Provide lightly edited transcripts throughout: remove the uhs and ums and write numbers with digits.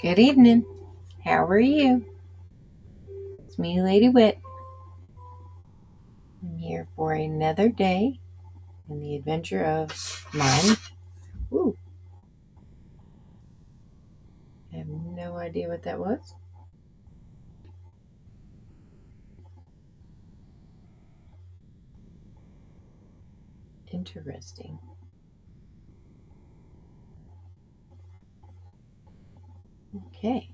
Good evening. How are you? It's me, LadyWit. I'm here for another day in the adventure of mine. Ooh, I have no idea what that was. Interesting. Okay.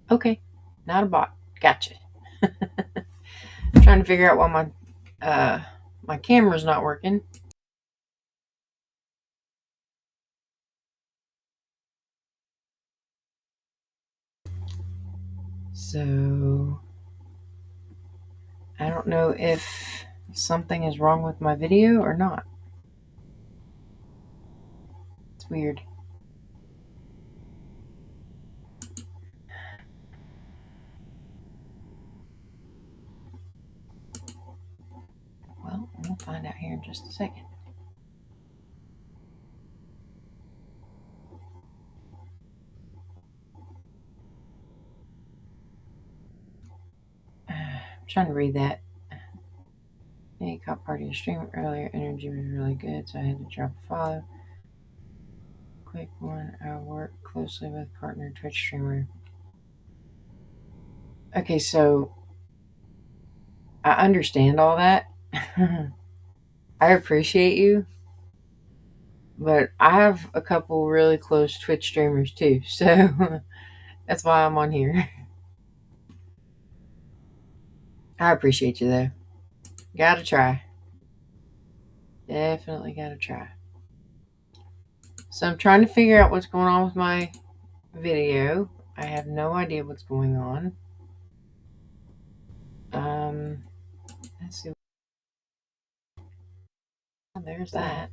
Okay. Not a bot. Gotcha. I'm trying to figure out why my camera's not working. So I don't know if something is wrong with my video or not. It's weird. Well, we'll find out here in just a second. I'm trying to read that. Hey, caught part of your stream earlier. Energy was really good, so I had to drop a follow. Quick one. I work closely with partner Twitch streamer. Okay, so I understand all that. I appreciate you, but I have a couple really close Twitch streamers too, so that's why I'm on here. I appreciate you though. Gotta try. Definitely gotta try. So I'm trying to figure out what's going on with my video. I have no idea what's going on. Let's see. There's that.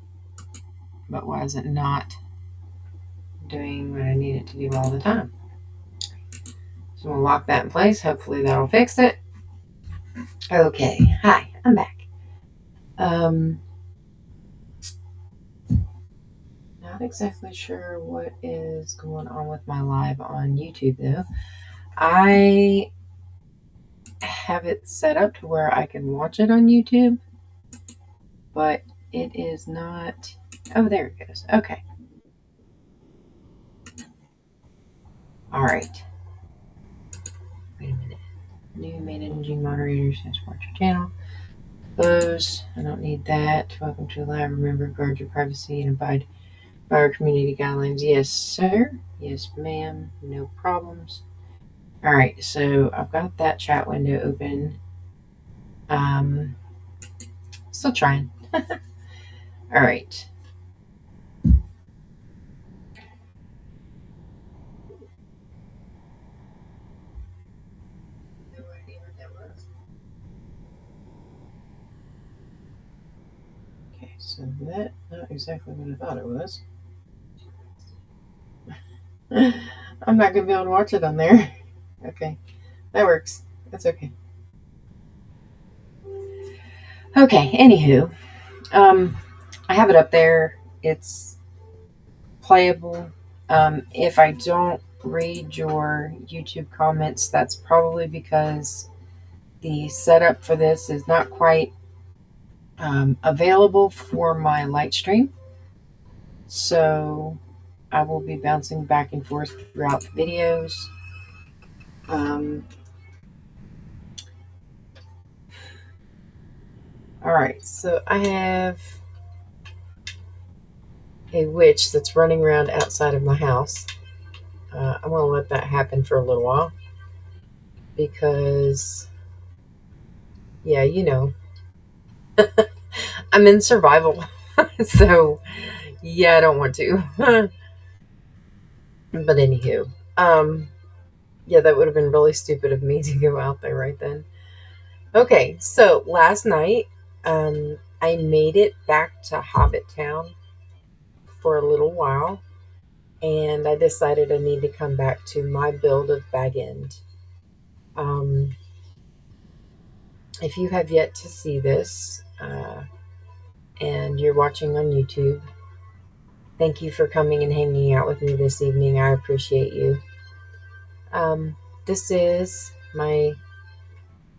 But why is it not doing what I need it to do all the time? So we'll lock that in place. Hopefully that'll fix it. Okay. Hi, I'm back. Not exactly sure what is going on with my live on YouTube though. I have it set up to where I can watch it on YouTube, but it is not. Oh, there it goes. Okay. All right. Wait a minute. New managing moderators has watch your channel. Close. I don't need that. Welcome to the live. Remember, guard your privacy and abide by our community guidelines. Yes, sir. Yes, ma'am. No problems. All right. So I've got that chat window open. Still trying. All right. No idea what that was. Okay, so that's not exactly what I thought it was. I'm not gonna be able to watch it on there. Okay, that works. That's okay. Okay, anywho, I have it up there. It's playable. If I don't read your YouTube comments, that's probably because the setup for this is not quite available for my light stream. So I will be bouncing back and forth throughout the videos. All right, so I have a witch that's running around outside of my house. I'm going to let that happen for a little while because, yeah, you know, I'm in survival. So, yeah, I don't want to. But anywho, yeah, that would have been really stupid of me to go out there right then. Okay, so last night, I made it back to Hobbit Town. for a little while, and I decided I need to come back to my build of Bag End. If you have yet to see this and you're watching on YouTube, thank you for coming and hanging out with me this evening. I appreciate you. This is my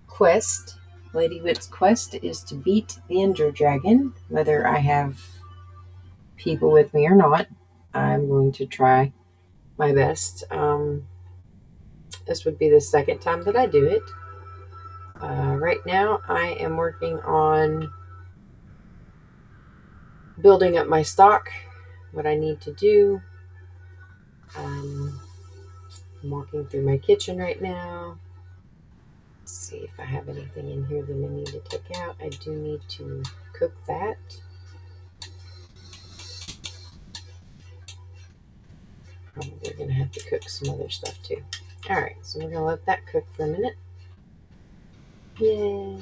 quest. LadyWit's quest is to beat the Ender Dragon. Whether I have people with me or not, I'm going to try my best. This would be the second time that I do it. Right now, I am working on building up my stock, what I need to do. I'm walking through my kitchen right now. Let's see if I have anything in here that I need to take out. I do need to cook that. Probably going to have to cook some other stuff too. Alright, so we're going to let that cook for a minute. Yay!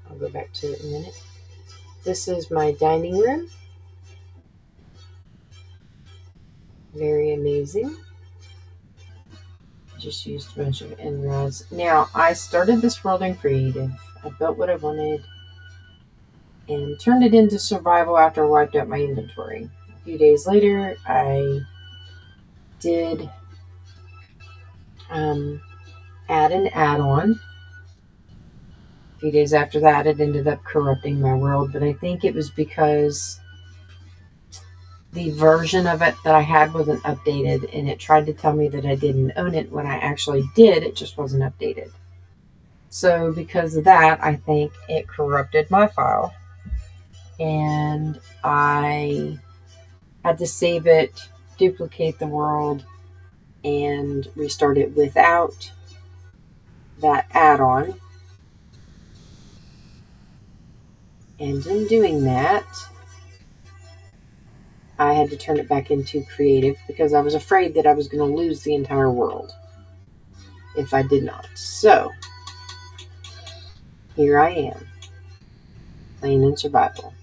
I'll go back to it in a minute. This is my dining room. Very amazing. Just used a bunch of end-rise. Now, I started this world in creative. I built what I wanted and turned it into survival after I wiped out my inventory. A few days later, I did add an add-on. A few days after that, it ended up corrupting my world, but I think it was because the version of it that I had wasn't updated, and it tried to tell me that I didn't own it when I actually did. It just wasn't updated. So because of that, I think it corrupted my file, and I had to save it, duplicate the world, and restart it without that add-on. And in doing that, I had to turn it back into creative because I was afraid that I was going to lose the entire world if I did not. So, here I am, playing in survival.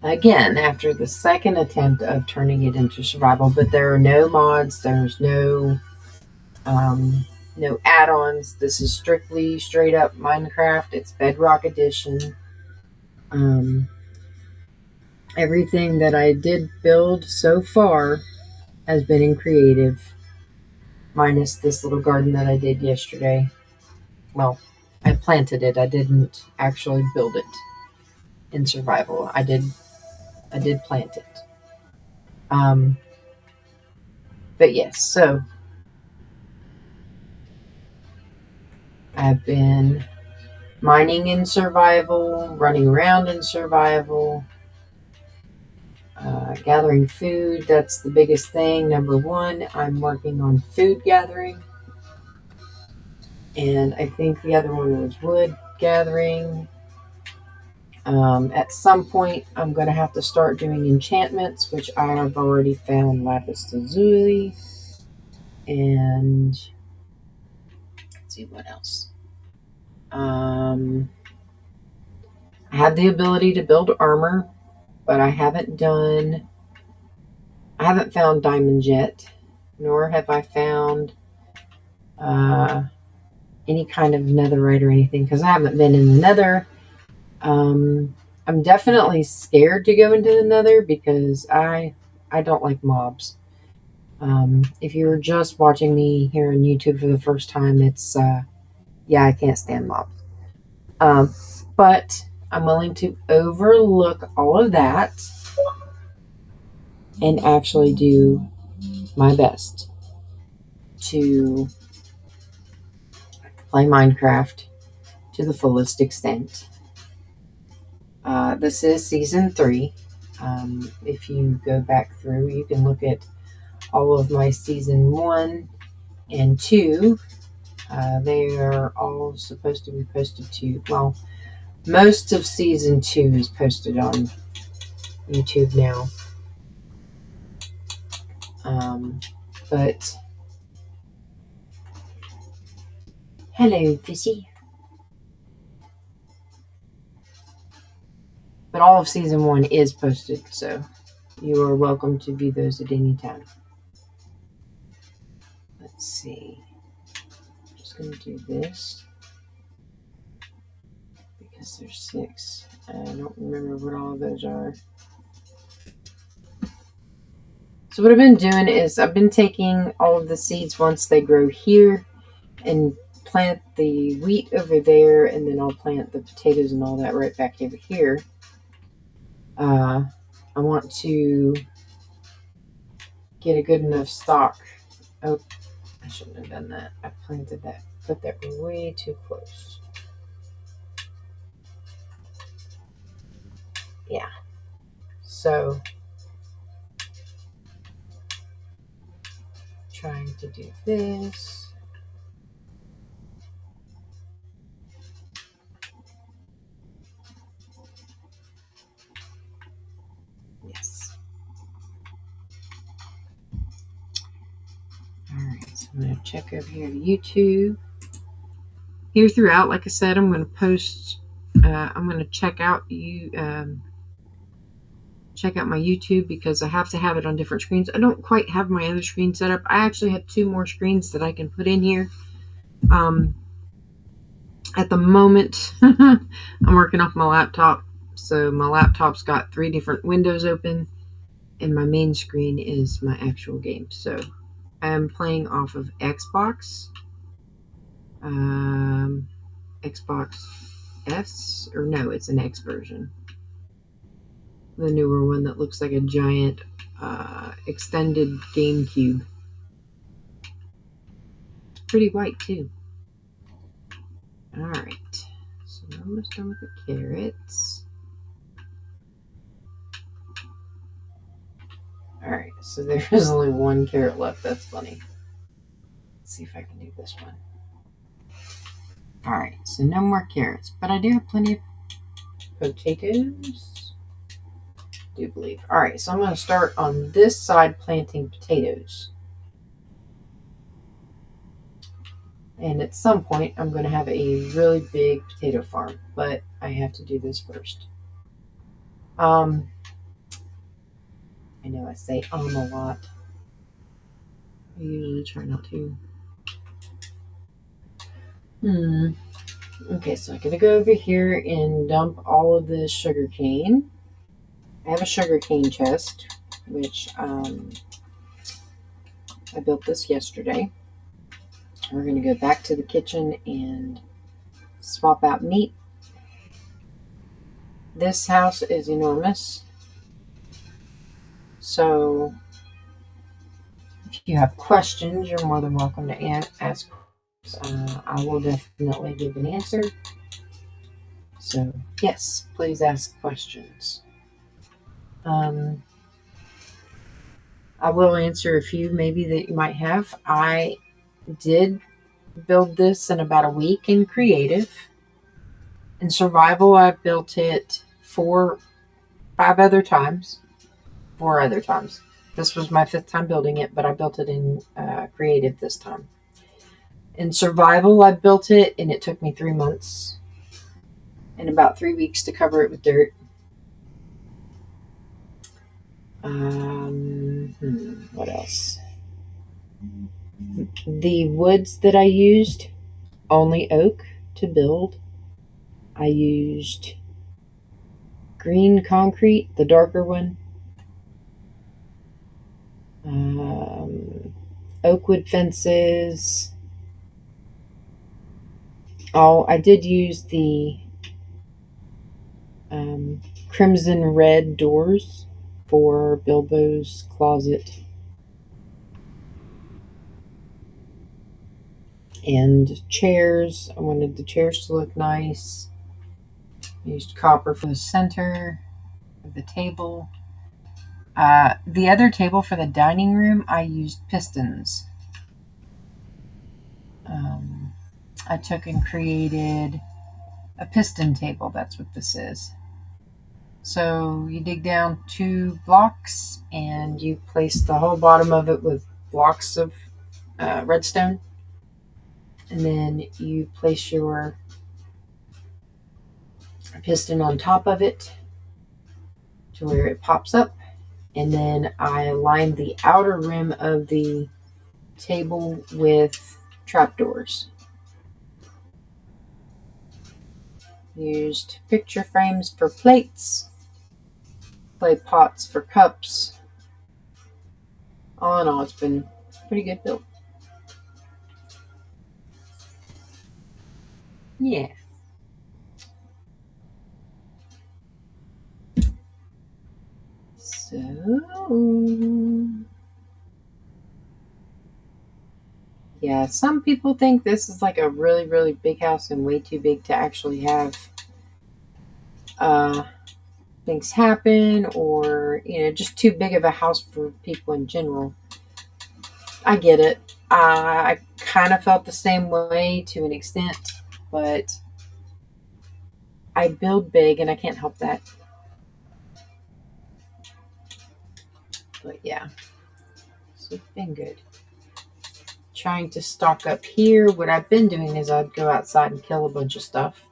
Again, after the second attempt of turning it into survival, but there are no mods, there's no add-ons. This is strictly straight up Minecraft. It's Bedrock Edition. Everything that I did build so far has been in creative, minus this little garden that I did yesterday. Well, I planted it. I didn't actually build it in survival. I did plant it. But yes, so I've been mining in survival, running around in survival, gathering food. That's the biggest thing. Number one, I'm working on food gathering. And I think the other one was wood gathering. At some point, I'm going to have to start doing enchantments, which I have already found lapis lazuli. And let's see what else. I have the ability to build armor, but I haven't found diamonds yet, nor have I found any kind of netherite or anything, because I haven't been in the nether. I'm definitely scared to go into the nether because I don't like mobs. If you're just watching me here on YouTube for the first time, it's I can't stand mobs. But I'm willing to overlook all of that and actually do my best to play Minecraft to the fullest extent. This is season 3. If you go back through, you can look at all of my season 1 and 2. They are all supposed to be posted to, well, most of season 2 is posted on YouTube now. But hello, Fishy. But all of season 1 is posted, so you are welcome to view those at any time. Let's see. I'm just going to do this because there's 6. I don't remember what all of those are. So what I've been doing is I've been taking all of the seeds once they grow here and plant the wheat over there, and then I'll plant the potatoes and all that right back over here. I want to get a good enough stock. Oh, I shouldn't have done that. I planted that, put that way too close. Yeah. So, trying to do this. Yes. Alright, so I'm going to check over here to YouTube. Here throughout, like I said, I'm going to post, I'm going to check out check out my YouTube because I have to have it on different screens. I don't quite have my other screen set up. I actually have 2 more screens that I can put in here. At the moment, I'm working off my laptop. So my laptop's got 3 different windows open, and my main screen is my actual game. So I'm playing off of Xbox, Xbox S, or no, it's an X version. The newer one that looks like a giant extended GameCube. It's pretty white too. Alright, so I'm almost done with the carrots. Alright, so there is only 1 carrot left. That's funny. Let's see if I can do this one. Alright, so no more carrots, but I do have plenty of potatoes. I do believe. Alright, so I'm going to start on this side planting potatoes. And at some point, I'm going to have a really big potato farm, but I have to do this first. I know I say a lot. I usually try not to. Okay, so I'm going to go over here and dump all of this sugar cane. I have a sugar cane chest, which I built this yesterday. We're going to go back to the kitchen and swap out meat. This house is enormous. So if you have questions, you're more than welcome to ask. I will definitely give an answer. So yes, please ask questions. I will answer a few maybe that you might have. I did build this in about a week in creative. In survival, I've built it 4 other times. This was my 5th time building it, but I built it in creative this time. In survival, I built it, and it took me 3 months and about 3 weeks to cover it with dirt. What else? The woods that I used, only oak to build. I used green concrete, the darker one. Oak wood fences. Oh, I did use the crimson red doors for Bilbo's closet. And chairs. I wanted the chairs to look nice. Used copper for the center of the table. The other table for the dining room, I used pistons. I took and created a piston table. That's what this is. So you dig down 2 blocks and you place the whole bottom of it with blocks of redstone. And then you place your piston on top of it to where it pops up. And then I lined the outer rim of the table with trapdoors. Used picture frames for plates, clay pots for cups. All in all, it's been pretty good build. Yeah. So, yeah, some people think this is like a really, really big house and way too big to actually have things happen, or, just too big of a house for people in general. I get it. I kind of felt the same way to an extent, but I build big and I can't help that. But yeah, so it's been good. Trying to stock up here. What I've been doing is I'd go outside and kill a bunch of stuff.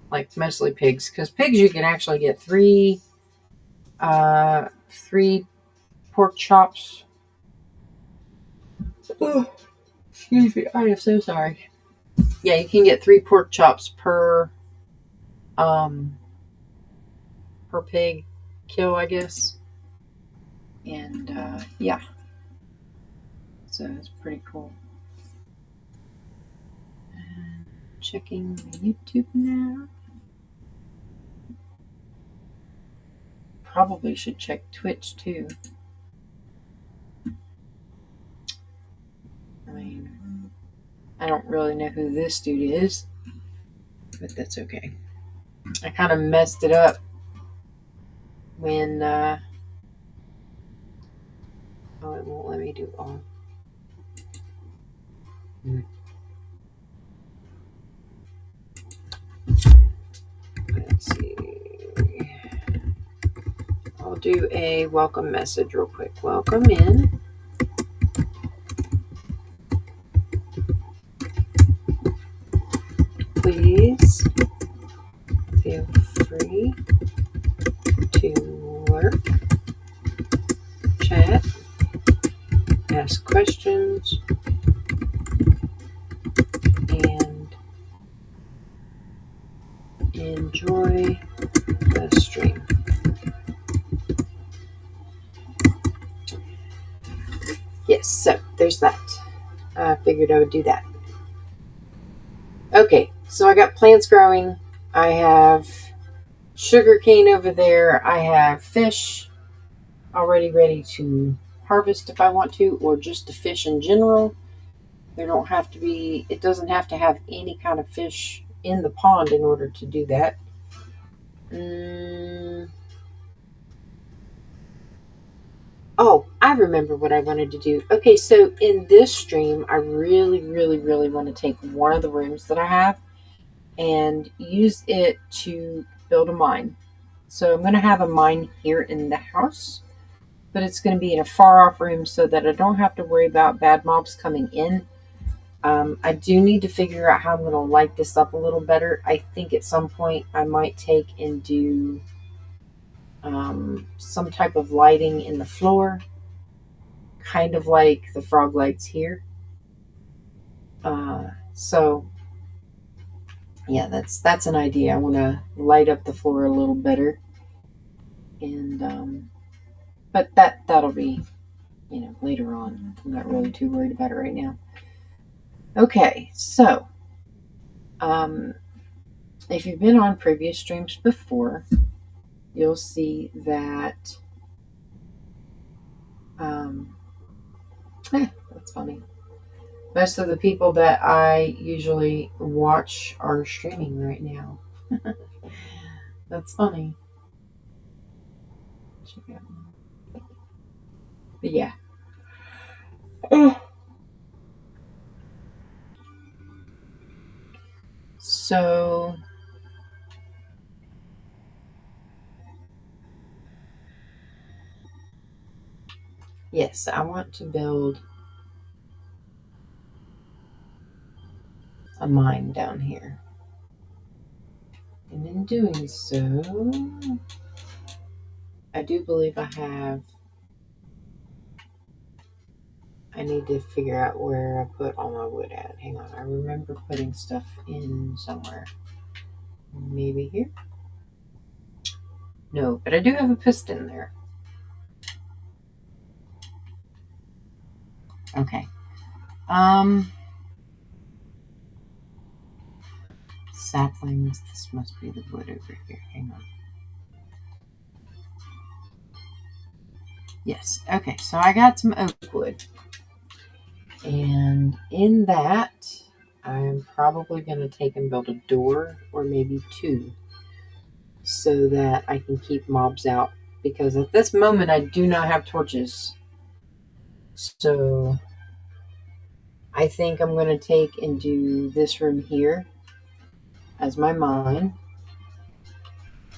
Like mostly pigs. Because pigs you can actually get three pork chops. Oh, excuse me, I am so sorry. Yeah, you can get 3 pork chops per pig kill, I guess. And yeah, so it's pretty cool. And checking YouTube now. Probably should check Twitch too. I mean, I don't really know who this dude is, but that's okay. I kind of messed it up when oh, it won't let me do all. Let's see. I'll do a welcome message real quick. Welcome in. Please feel free to work, chat, ask questions, and enjoy the stream. Yes, so there's that. I figured I would do that. Okay, so I got plants growing. I have sugar cane over there. I have fish already ready to harvest if I want to, or just to fish in general. It doesn't have to have any kind of fish in the pond in order to do that. Oh, I remember what I wanted to do. Okay, so in this stream, I really, really, really want to take one of the rooms that I have and use it to build a mine. So I'm going to have a mine here in the house, but it's going to be in a far off room so that I don't have to worry about bad mobs coming in. I do need to figure out how I'm going to light this up a little better. I think at some point I might take and do some type of lighting in the floor, kind of like the frog lights here. So yeah, that's an idea. I want to light up the floor a little better, and but that'll be, later on. I'm not really too worried about it right now. Okay, so if you've been on previous streams before, you'll see that that's funny. Most of the people that I usually watch are streaming right now. That's funny. But yeah. So yes, I want to build a mine down here. And in doing so, I do believe I need to figure out where I put all my wood at. Hang on, I remember putting stuff in somewhere. Maybe here? No, but I do have a piston there. Okay. Saplings. This must be the wood over here. Hang on. Yes. Okay, so I got some oak wood. And in that, I'm probably going to take and build a door or maybe two so that I can keep mobs out. Because at this moment, I do not have torches. So I think I'm going to take and do this room here as my mine.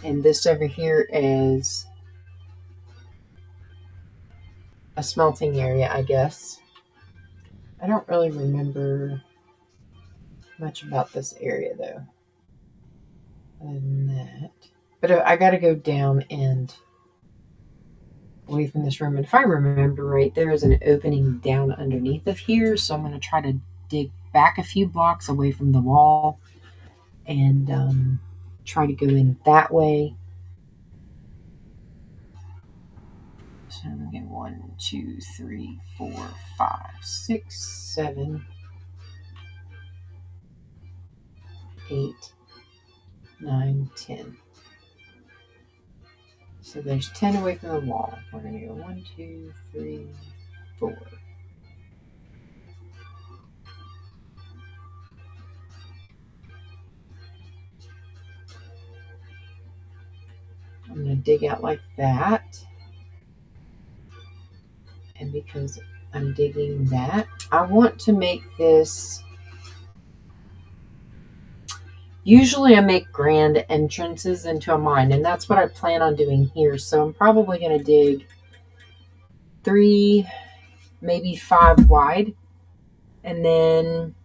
And this over here is a smelting area, I guess. I don't really remember much about this area, though. Other than that. But I got to go down and away from this room. And if I remember right, there is an opening down underneath of here. So I'm going to try to dig back a few blocks away from the wall and try to go in that way. So I'm going to get 1, 2, 3, 4, 5, 6, 7, 8, 9, 10. So there's 10 away from the wall. We're going to go 1, 2, 3, 4. I'm going to dig out like that. And because I'm digging that, I want to make this. Usually I make grand entrances into a mine, and that's what I plan on doing here. So I'm probably going to dig 3, maybe 5 wide, and then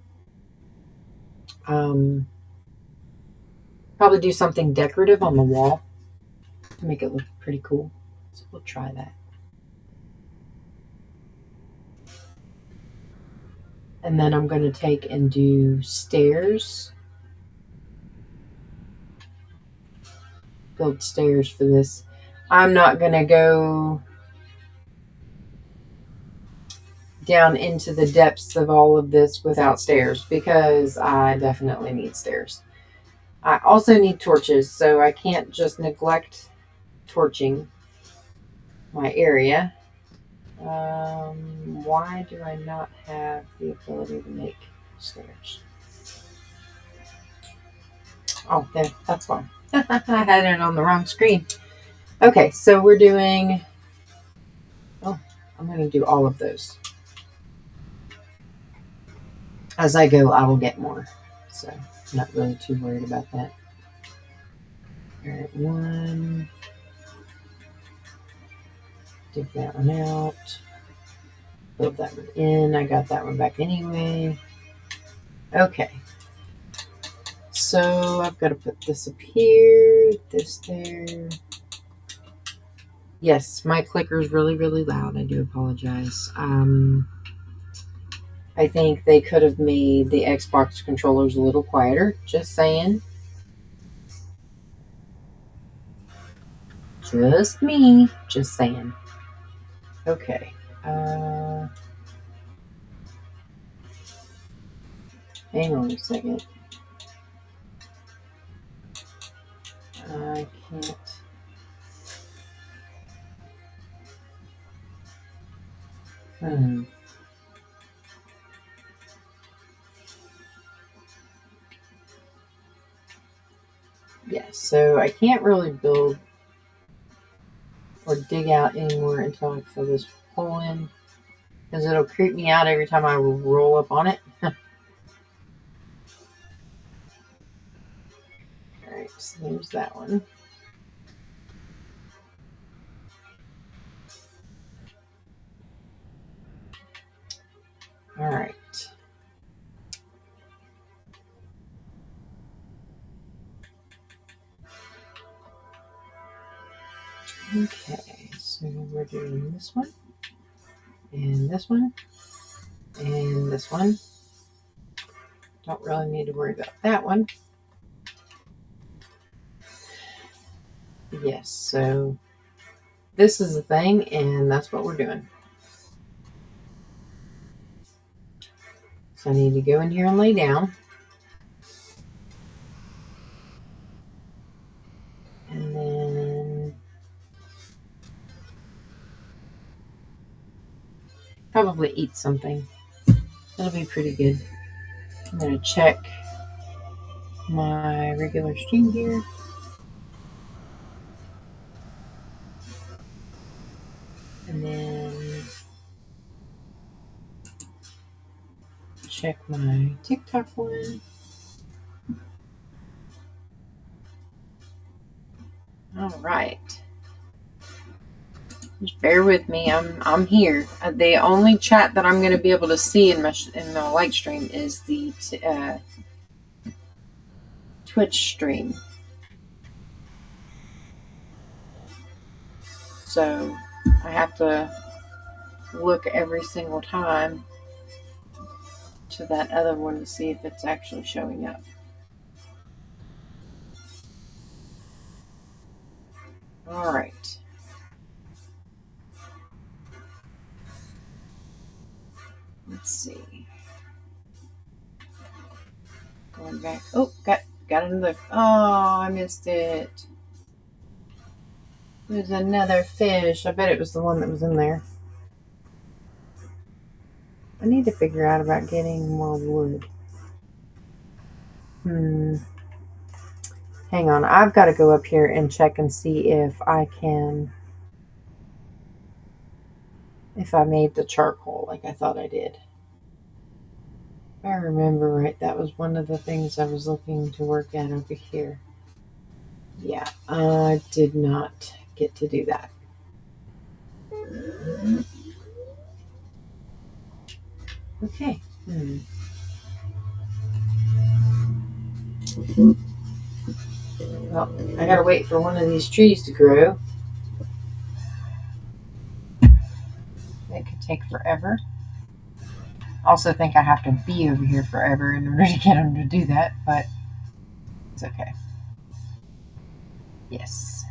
probably do something decorative on the wall to make it look pretty cool. So we'll try that. And then I'm going to take and do stairs. Build stairs for this. I'm not going to go down into the depths of all of this without stairs because I definitely need stairs. I also need torches, so I can't just neglect torching my area. Why do I not have the ability to make stairs? Oh, there, that's why. I had it on the wrong screen. Okay, so we're doing... Oh, I'm going to do all of those. As I go, I will get more. So, I'm not really too worried about that. All right, 1. Dig that one out. Build that one in. I got that one back anyway. Okay. So I've got to put this up here, this there. Yes, my clicker is really, really loud. I do apologize. I think they could have made the Xbox controllers a little quieter. Just saying. Just me. Just saying. Okay. Hang on a second. I can't. Yeah, so I can't really build or dig out anymore until I fill this hole in because it'll creep me out every time I roll up on it. Alright, so there's that one. Alright. Okay. we're doing this one, and this one, and this one. Don't really need to worry about that one. Yes, so this is the thing, and that's what we're doing. So I need to go in here and lay down. And then probably eat something. That'll be pretty good. I'm going to check my regular stream here. And then check my TikTok one. All right. Just bear with me. I'm here. The only chat that I'm going to be able to see in my light stream is the Twitch stream. So I have to look every single time to that other one to see if it's actually showing up. All right. Let's see. Going back. Oh, got another. Oh, I missed it. There's another fish. I bet it was the one that was in there. I need to figure out about getting more wood. Hang on. I've got to go up here and check and see if I made the charcoal like I thought I did. If I remember right, that was one of the things I was looking to work at over here. Yeah, I did not get to do that. Okay. Well, I gotta wait for one of these trees to grow. It could take forever. I also think I have to be over here forever in order to get them to do that, but it's okay. Yes.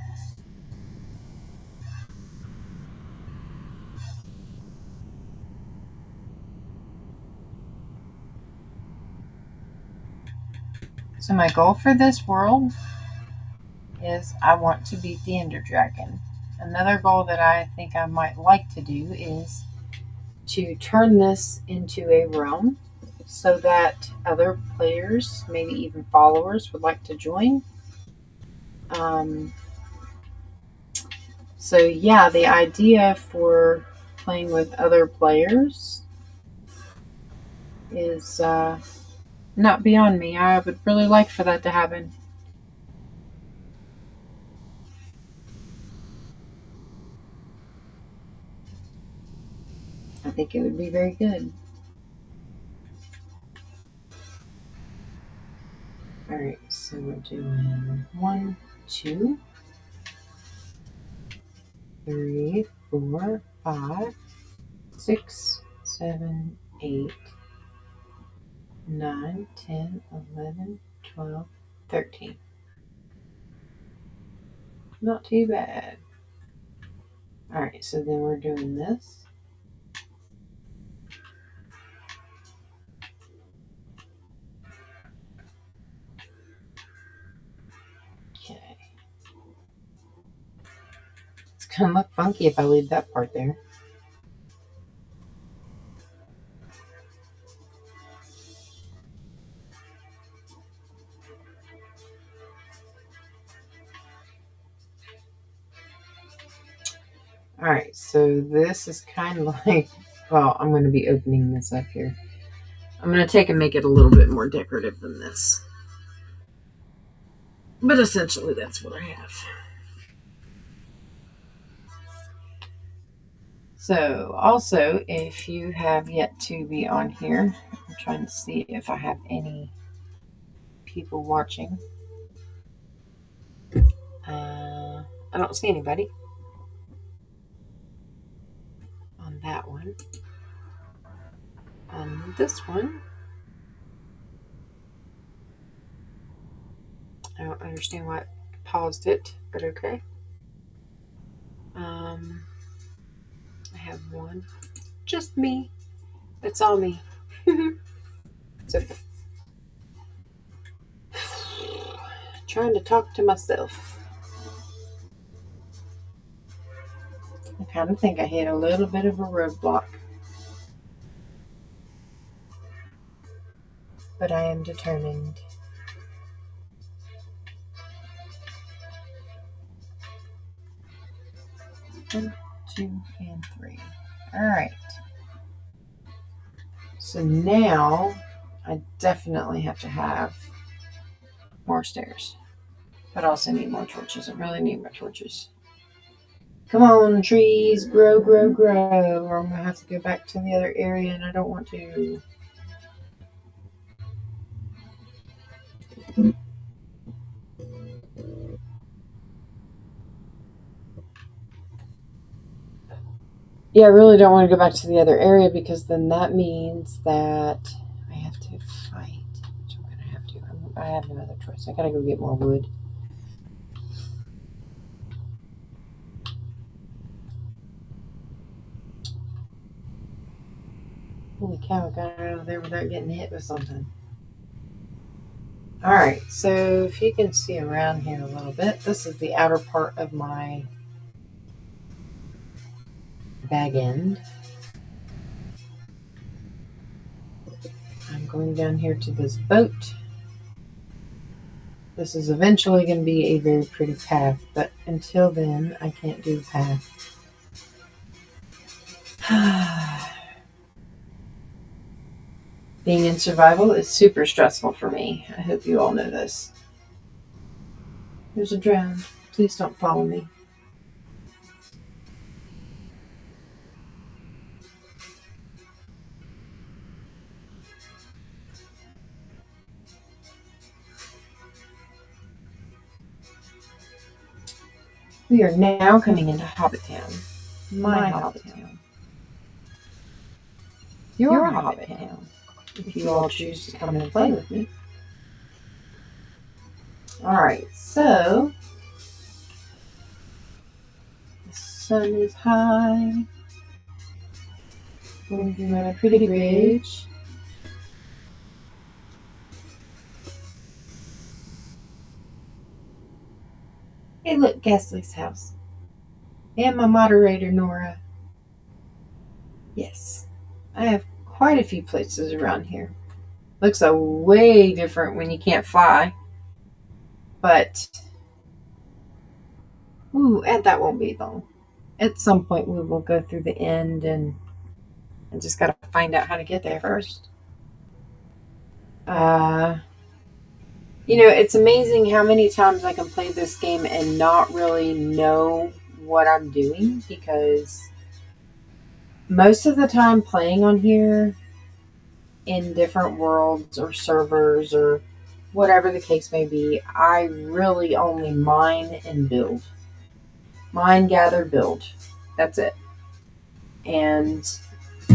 So my goal for this world is I want to beat the Ender Dragon. Another goal that I think I might like to do is to turn this into a realm so that other players, maybe even followers, would like to join. So yeah, the idea for playing with other players is not beyond me. I would really like for that to happen. I think it would be very good. Alright, so we're doing 1, 2, 3, 4, 5, 6, 7, 8, 9, 10, 11, 12, 13. Not too bad. Alright, so then we're doing this. Okay. It's gonna look funky if I leave that part there. Alright, so this is kind of like, well, I'm going to be opening this up here. I'm going to take and make it a little bit more decorative than this. But essentially, that's what I have. So, also, if you have yet to be on here, I'm trying to see if I have any people watching. I don't see anybody. that one. This one, I don't understand why it paused it, but okay. I have one. Just me. It's all me. So, trying to talk to myself. I kind of think I hit a little bit of a roadblock. But I am determined. One, 2, and 3. Alright. So now I definitely have to have more stairs. But I also need more torches. I really need more torches. Come on, trees, grow, grow, grow. Or I'm going to have to go back to the other area and I don't want to. Yeah, I really don't want to go back to the other area because then that means that I have to fight. Which I'm going to have to. I have no other choice. I got to go get more wood. Holy cow, I got out of there without getting hit with something. Alright, so if you can see around here a little bit, this is the outer part of my bag end. I'm going down here to this boat. This is eventually going to be a very pretty path, but until then, I can't do the path. Being in survival is super stressful for me. I hope you all know this. There's a drown. Please don't follow me. We are now coming into Hobbit Town. My Hobbit Town. Your Hobbit Town. If you all choose to come and play with me. Alright, so the sun is high. Going through my pretty bridge. Hey, look, Ghastly's house. And my moderator, Nora. Yes, I have quite a few places around here. Looks a way different when you can't fly. But, and that won't be long. At some point, we will go through the end and I just got to find out how to get there first. It's amazing how many times I can play this game and not really know what I'm doing, because most of the time playing on here in different worlds or servers or whatever the case may be, I really only mine and build. Mine, gather, build. That's it. And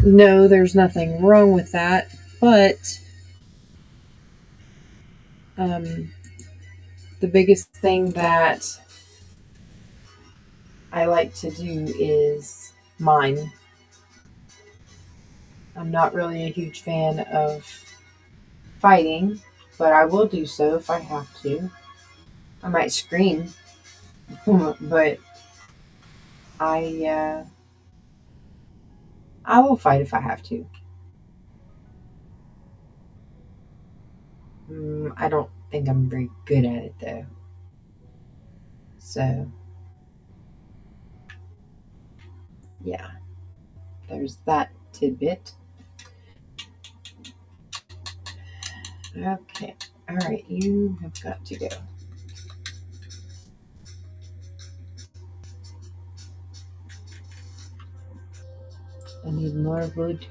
no, there's nothing wrong with that, but the biggest thing that I like to do is mine. I'm not really a huge fan of fighting, but I will do so if I have to. I might scream, but I will fight if I have to. I don't think I'm very good at it though. So, yeah, there's that tidbit. Okay, alright, you have got to go. I need more wood.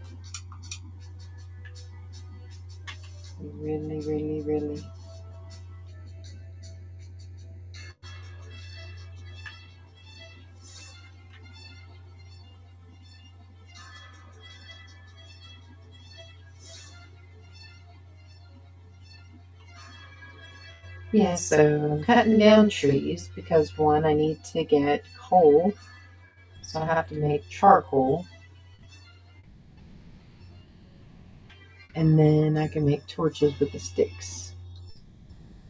Really, really, really. Yeah, so I'm cutting down trees because one, I need to get coal, so I have to make charcoal, and then I can make torches with the sticks.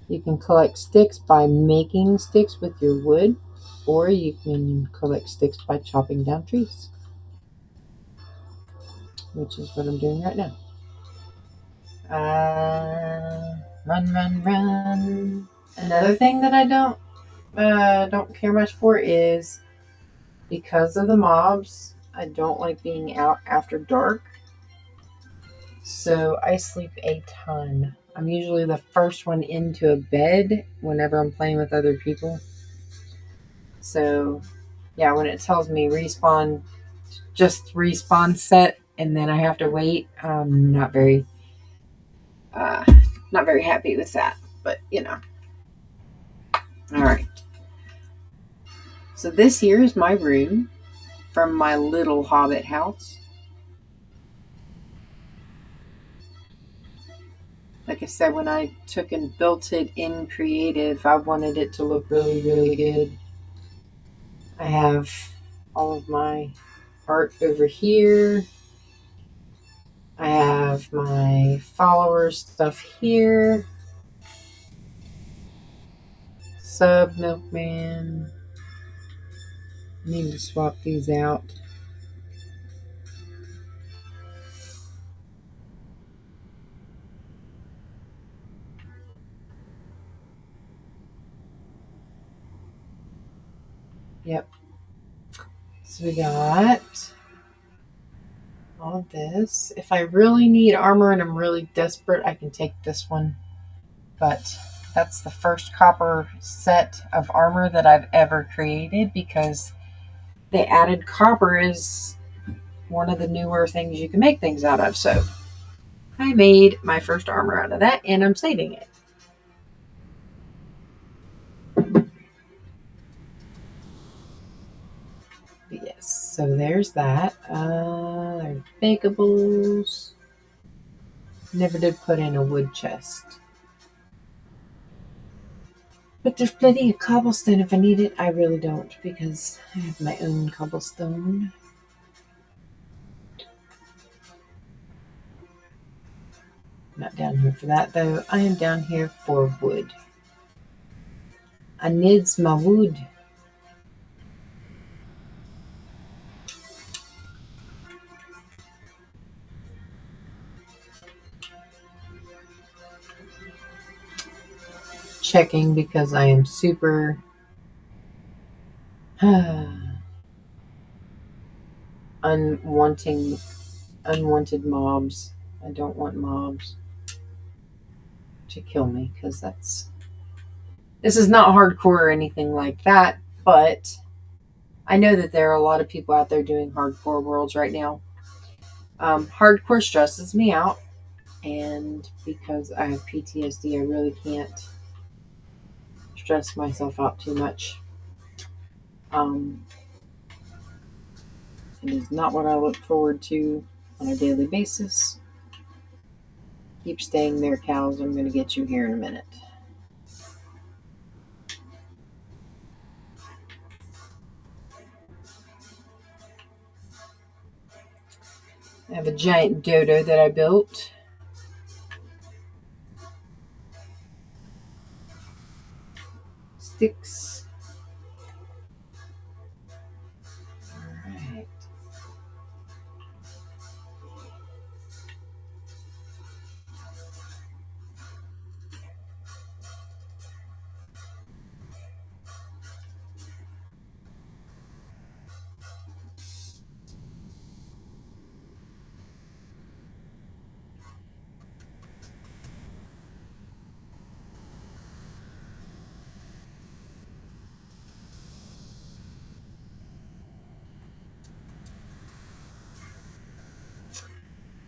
You can collect sticks by making sticks with your wood, or you can collect sticks by chopping down trees, which is what I'm doing right now. Run, run, run. Another thing that I don't care much for is because of the mobs, I don't like being out after dark. So I sleep a ton. I'm usually the first one into a bed whenever I'm playing with other people. So yeah, when it tells me respawn, just respawn set, and then I have to wait, I'm uh, not very happy with that. But you know, all right. So this here is my room from my little Hobbit house. Like I said, when I took and built it in Creative, I wanted it to look really, really good. I have all of my art over here. I have my followers stuff here. Sub Milkman. I need to swap these out. Yep. So we got all of this. If I really need armor and I'm really desperate, I can take this one. But that's the first copper set of armor that I've ever created because they added copper as one of the newer things you can make things out of. So I made my first armor out of that and I'm saving it. But yes, so there's that. There's bakables. Never did put in a wood chest. But there's plenty of cobblestone if I need it. I really don't because I have my own cobblestone. Not down here for that though. I am down here for wood. I needs my wood. Checking because I am super unwanted mobs. I don't want mobs to kill me because this is not hardcore or anything like that, but I know that there are a lot of people out there doing hardcore worlds right now. Hardcore stresses me out, and because I have PTSD, I really can't stress myself out too much. It is not what I look forward to on a daily basis. Keep staying there, cows. I'm going to get you here in a minute. I have a giant dodo that I built. Sticks. Alright.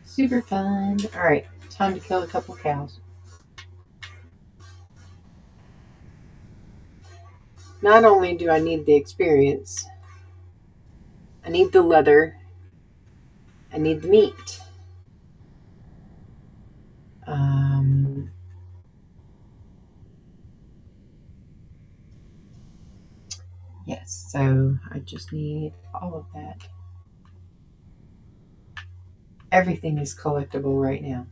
Super fun. Alright, time to kill a couple cows. Not only do I need the experience, I need the leather, I need the meat. Yes, so I just need all of that. Everything is collectible right now.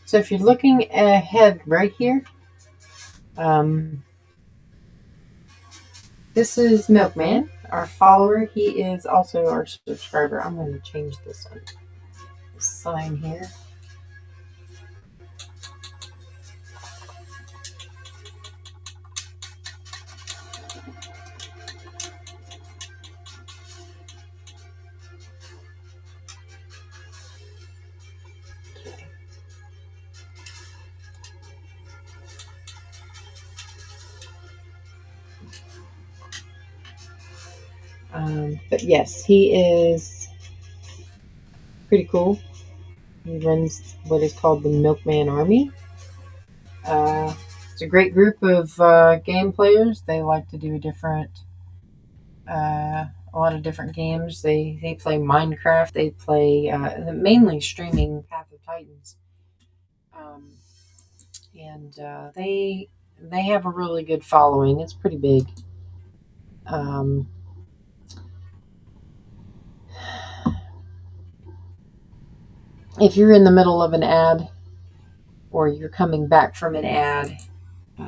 So if you're looking ahead right here, this is Milkman, our follower. He is also our subscriber. I'm going to change this one. This sign here. But yes, he is pretty cool. He runs what is called the Milkman Army. It's a great group of game players. They like to do a lot of different games. They play Minecraft. They play mainly streaming Path of Titans, um, and they have a really good following. It's pretty big. Um, if you're in the middle of an ad or you're coming back from an ad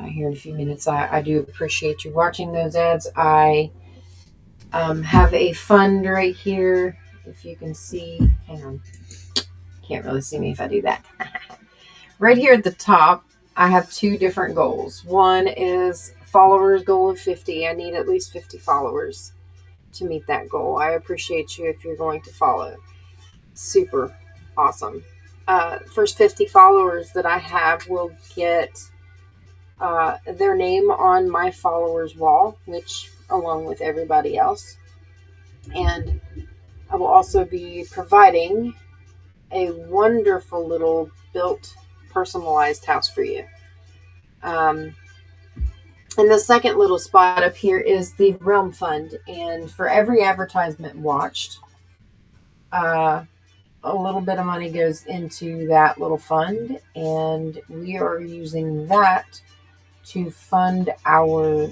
here in a few minutes, I do appreciate you watching those ads. I have a fund right here. If you can see, hang on, can't really see me if I do that. Right here at the top, I have two different goals. One is followers goal of 50. I need at least 50 followers to meet that goal. I appreciate you if you're going to follow. Super awesome. First 50 followers that I have will get their name on my followers wall, which along with everybody else. And I will also be providing a wonderful little built personalized house for you. And the second little spot up here is the Realm Fund. And for every advertisement watched, a little bit of money goes into that little fund. And we are using that to fund our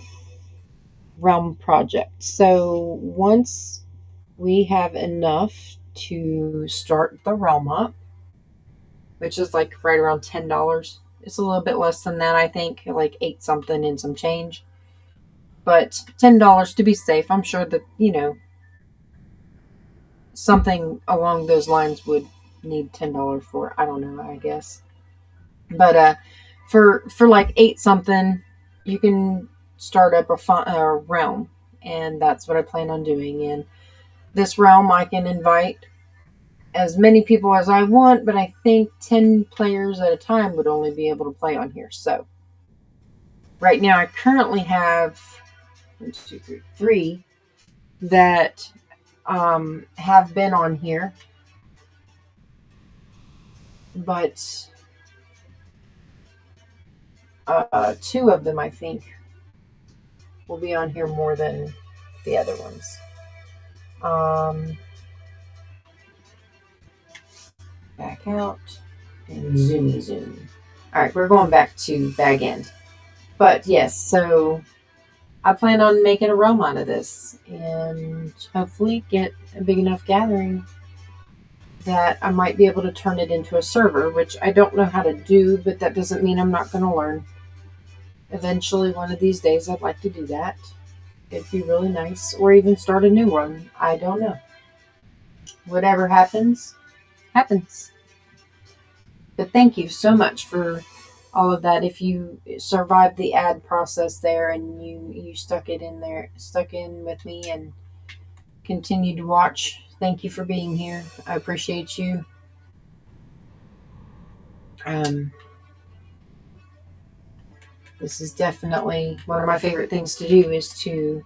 Realm project. So once we have enough to start the Realm up, which is like right around $10. It's a little bit less than that, I think, like 8 something and some change. But $10 to be safe. I'm sure that, something along those lines would need $10 for. I don't know, I guess. But for like 8 something, you can start up a realm, and that's what I plan on doing. And this realm, I can invite as many people as I want, but I think 10 players at a time would only be able to play on here. So right now I currently have 1, 2, 3 that have been on here, but 2 of them I think will be on here more than the other ones. Back out and zoom. All right, we're going back to bag end. But yes, so I plan on making a realm out of this and hopefully get a big enough gathering that I might be able to turn it into a server, which I don't know how to do, but that doesn't mean I'm not going to learn. Eventually, one of these days, I'd like to do that. It'd be really nice, or even start a new one. I don't know. Whatever happens, happens. But thank you so much for all of that. If you survived the ad process there and you stuck in with me and continued to watch, thank you for being here. I appreciate you. This is definitely one of my favorite things to do, is to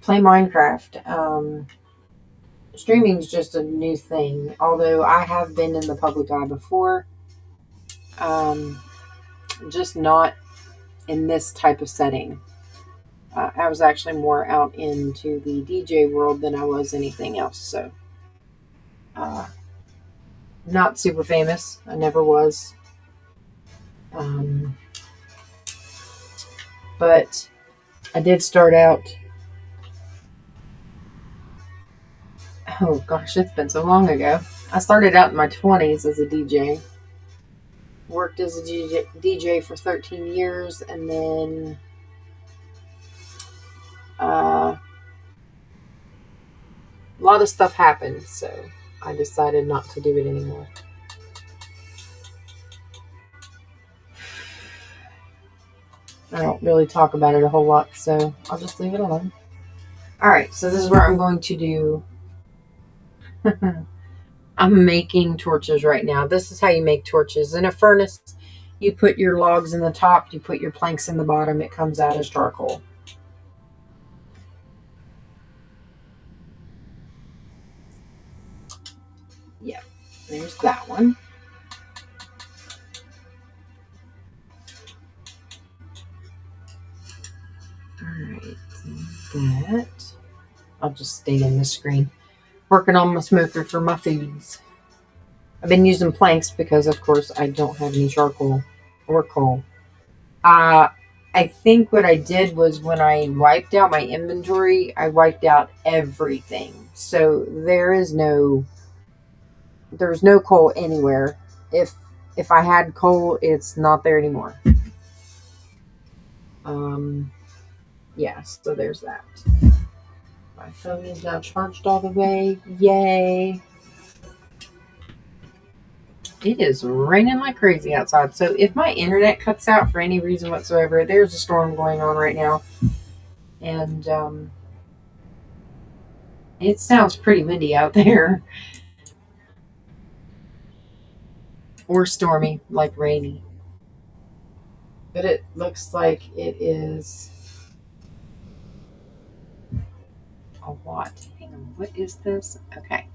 play Minecraft. Streaming is just a new thing, although I have been in the public eye before. Just not in this type of setting. I was actually more out into the DJ world than I was anything else, so not super famous. I never was. But I did start out. Oh gosh, it's been so long ago. I started out in my 20s as a DJ. Worked as a DJ for 13 years, and then a lot of stuff happened, so I decided not to do it anymore. I don't really talk about it a whole lot, so I'll just leave it alone. Alright, so this is where I'm going to do... I'm making torches right now. This is how you make torches. In a furnace, you put your logs in the top, you put your planks in the bottom, it comes out as charcoal. Yeah, there's that one. Alright, that. I'll just stay in this screen. Working on my smoker for my foods. I've been using planks because, of course, I don't have any charcoal or coal. I think what I did was when I wiped out my inventory, I wiped out everything. So there's no coal anywhere. If I had coal, it's not there anymore. Yeah, so there's that. My phone is now charged all the way. Yay. It is raining like crazy outside. So if my internet cuts out for any reason whatsoever, there's a storm going on right now. And it sounds pretty windy out there. Or stormy, like rainy. But it looks like it is a lot. Hang on, what is this? Okay.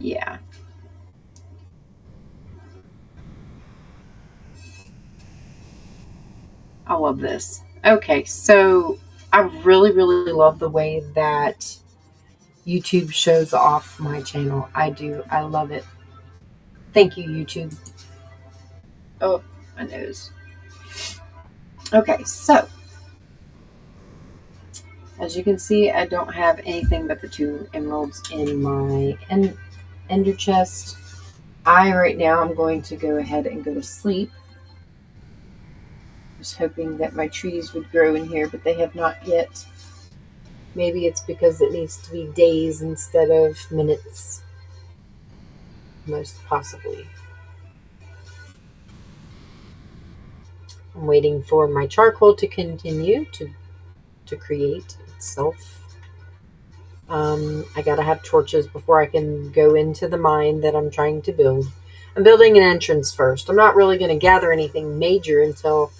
Yeah. I love this. Okay, so I really, really love the way that YouTube shows off my channel. I do. I love it. Thank you, YouTube. Oh, my nose. Okay, so as you can see, I don't have anything but the 2 emeralds in my ender chest. Right now, I'm going to go ahead and go to sleep. I was hoping that my trees would grow in here, but they have not yet. Maybe it's because it needs to be days instead of minutes. Most possibly. I'm waiting for my charcoal to continue to create itself. I gotta have torches before I can go into the mine that I'm trying to build. I'm building an entrance first. I'm not really going to gather anything major until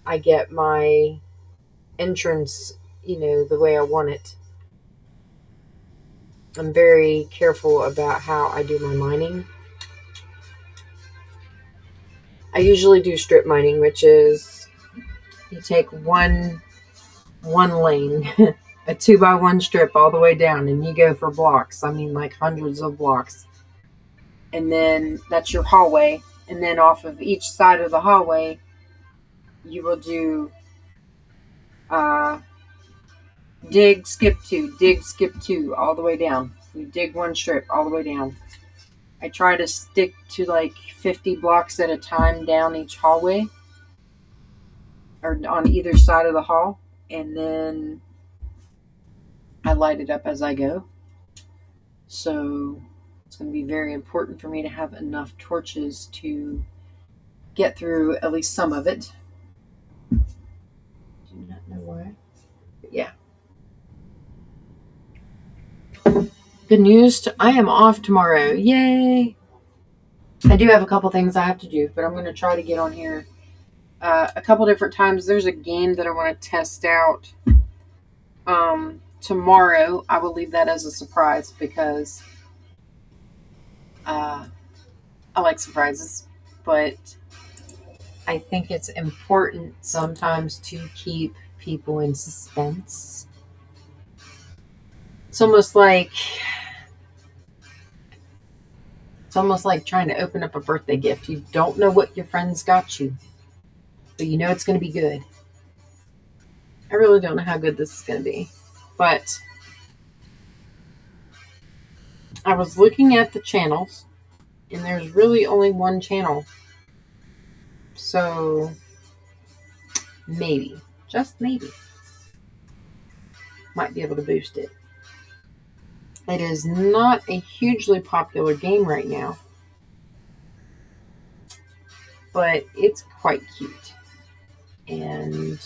I get my entrance, the way I want it. I'm very careful about how I do my mining. I usually do strip mining, which is you take one lane, a 2x1 strip all the way down, and you go for blocks. I mean, like hundreds of blocks. And then that's your hallway. And then off of each side of the hallway, you will do dig, skip 2, all the way down. You dig 1 strip all the way down. I try to stick to like 50 blocks at a time down each hallway, or on either side of the hall, and then I light it up as I go. So it's going to be very important for me to have enough torches to get through at least some of it. Do not know why. But yeah. Good news. I am off tomorrow. Yay. I do have a couple things I have to do, but I'm going to try to get on here a couple different times. There's a game that I want to test out tomorrow. I will leave that as a surprise because I like surprises, but I think it's important sometimes to keep people in suspense. It's almost like trying to open up a birthday gift. You don't know what your friends got you, but you know it's going to be good. I really don't know how good this is going to be, but I was looking at the channels, and there's really only one channel. So maybe, just maybe, might be able to boost it. It is not a hugely popular game right now, but it's quite cute. And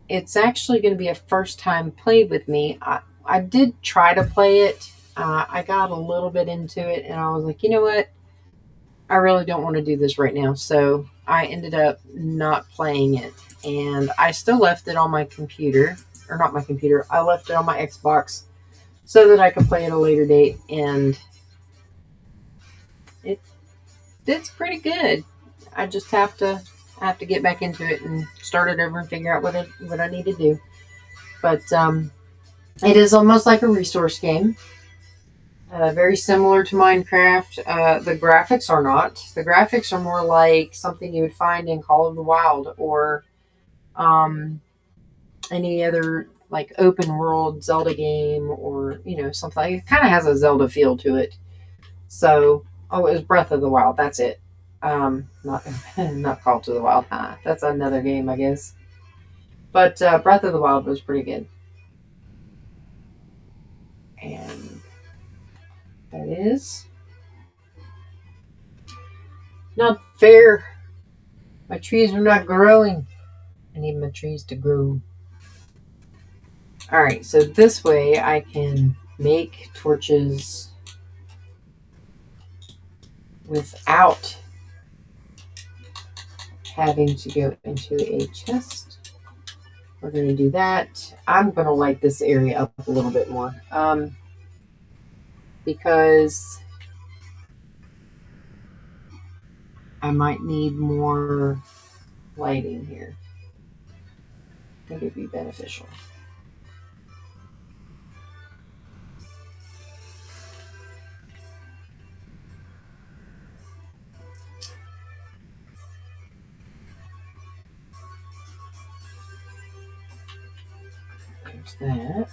it's actually going to be a first time play with me. I did try to play it. I got a little bit into it, and I was like, you know what? I really don't want to do this right now. So I ended up not playing it. And I still left it on my computer. Or not my computer. I left it on my Xbox so that I could play at a later date. And it's pretty good. I just have to get back into it and start it over and figure out what I need to do. But it is almost like a resource game. Very similar to Minecraft. The graphics are not. The graphics are more like something you would find in Call of the Wild or any other like open world Zelda game, or something. It kind of has a Zelda feel to it. So, it was Breath of the Wild. That's it. Not not Call to the Wild. That's another game, I guess. But Breath of the Wild was pretty good. And that is not fair. My trees are not growing. I need my trees to grow. Alright, so this way I can make torches without having to go into a chest. We're going to do that. I'm going to light this area up a little bit more. Because I might need more lighting here. I think it'd be beneficial. There's that.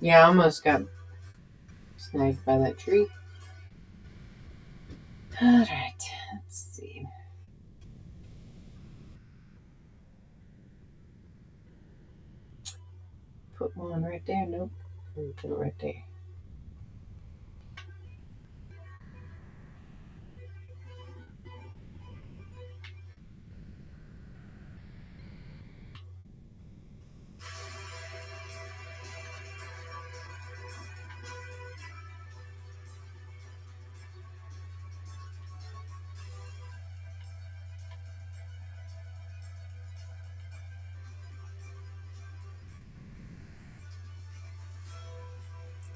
Yeah, I almost got snagged by that tree. Alright, let's see. Put one right there. Nope. Put it right there.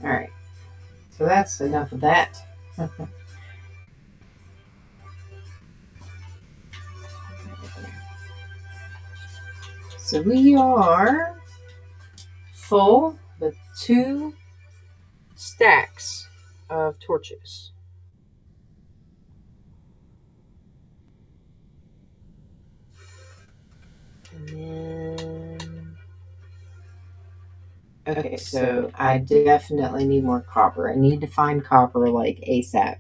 Alright, so that's enough of that. So we are full with 2 stacks of torches. And then... Okay, so I definitely need more copper. I need to find copper like ASAP.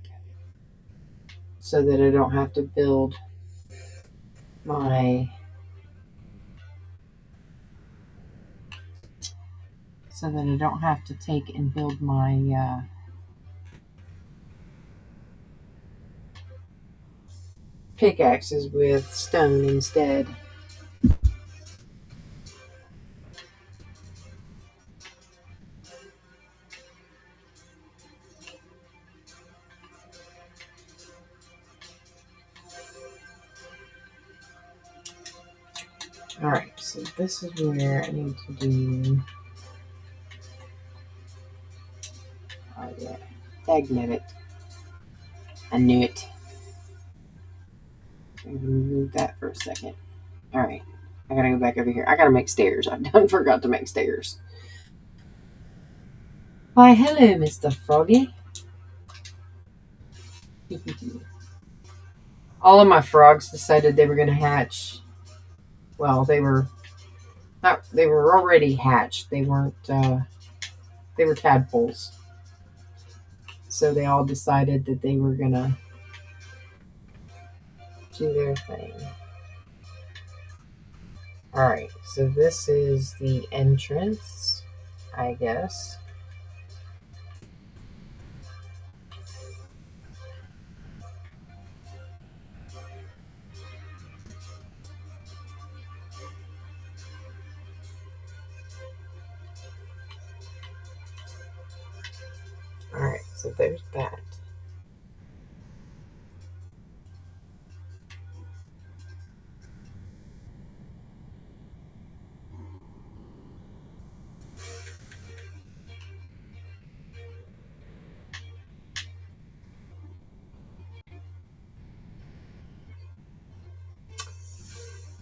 So that I don't have to build my... So that I don't have to take and build my... pickaxes with stone instead. Alright, so this is where I need to do. Oh, yeah. Dagnabbit. I knew it. I'm going to move that for a second. Alright. I gotta go back over here. I gotta make stairs. I done forgot to make stairs. Why, hello, Mr. Froggy. All of my frogs decided they were going to hatch. Well, they were not. They were already hatched. They weren't. They were tadpoles. So they all decided that they were gonna do their thing. All right. So this is the entrance, I guess. All right. So there's that.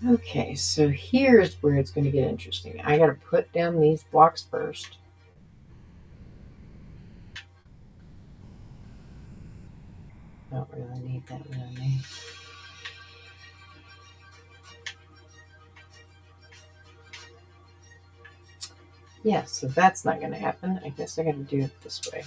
Okay, so here's where it's going to get interesting. I got to put down these blocks first. Don't really need that really. Yeah, so that's not going to happen. I guess I got to do it this way.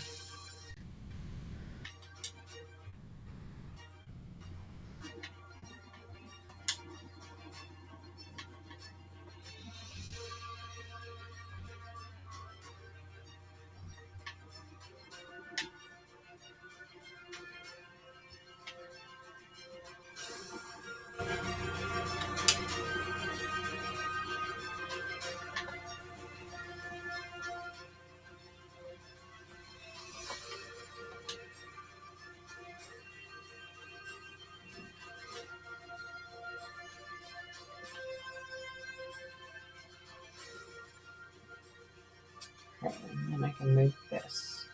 Okay, and then I can move this.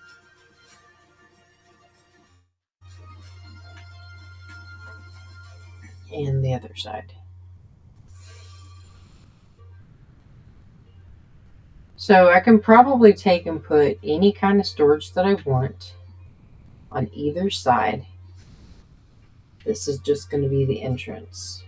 And the other side. So I can probably take and put any kind of storage that I want on either side. This is just going to be the entrance.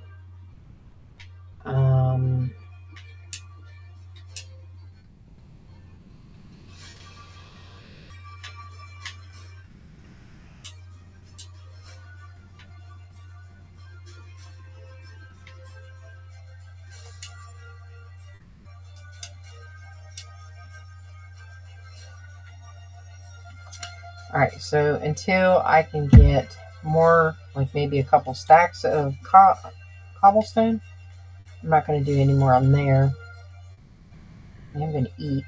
All right, so until I can get more, like maybe a couple stacks of cobblestone, I'm not going to do any more on there. I'm going to eat.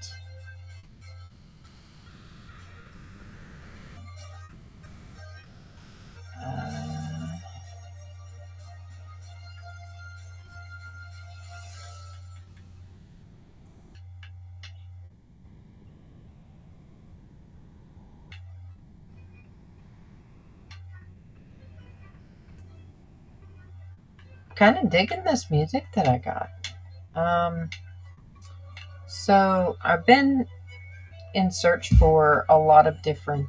Kind of digging this music that I got. So I've been in search for a lot of different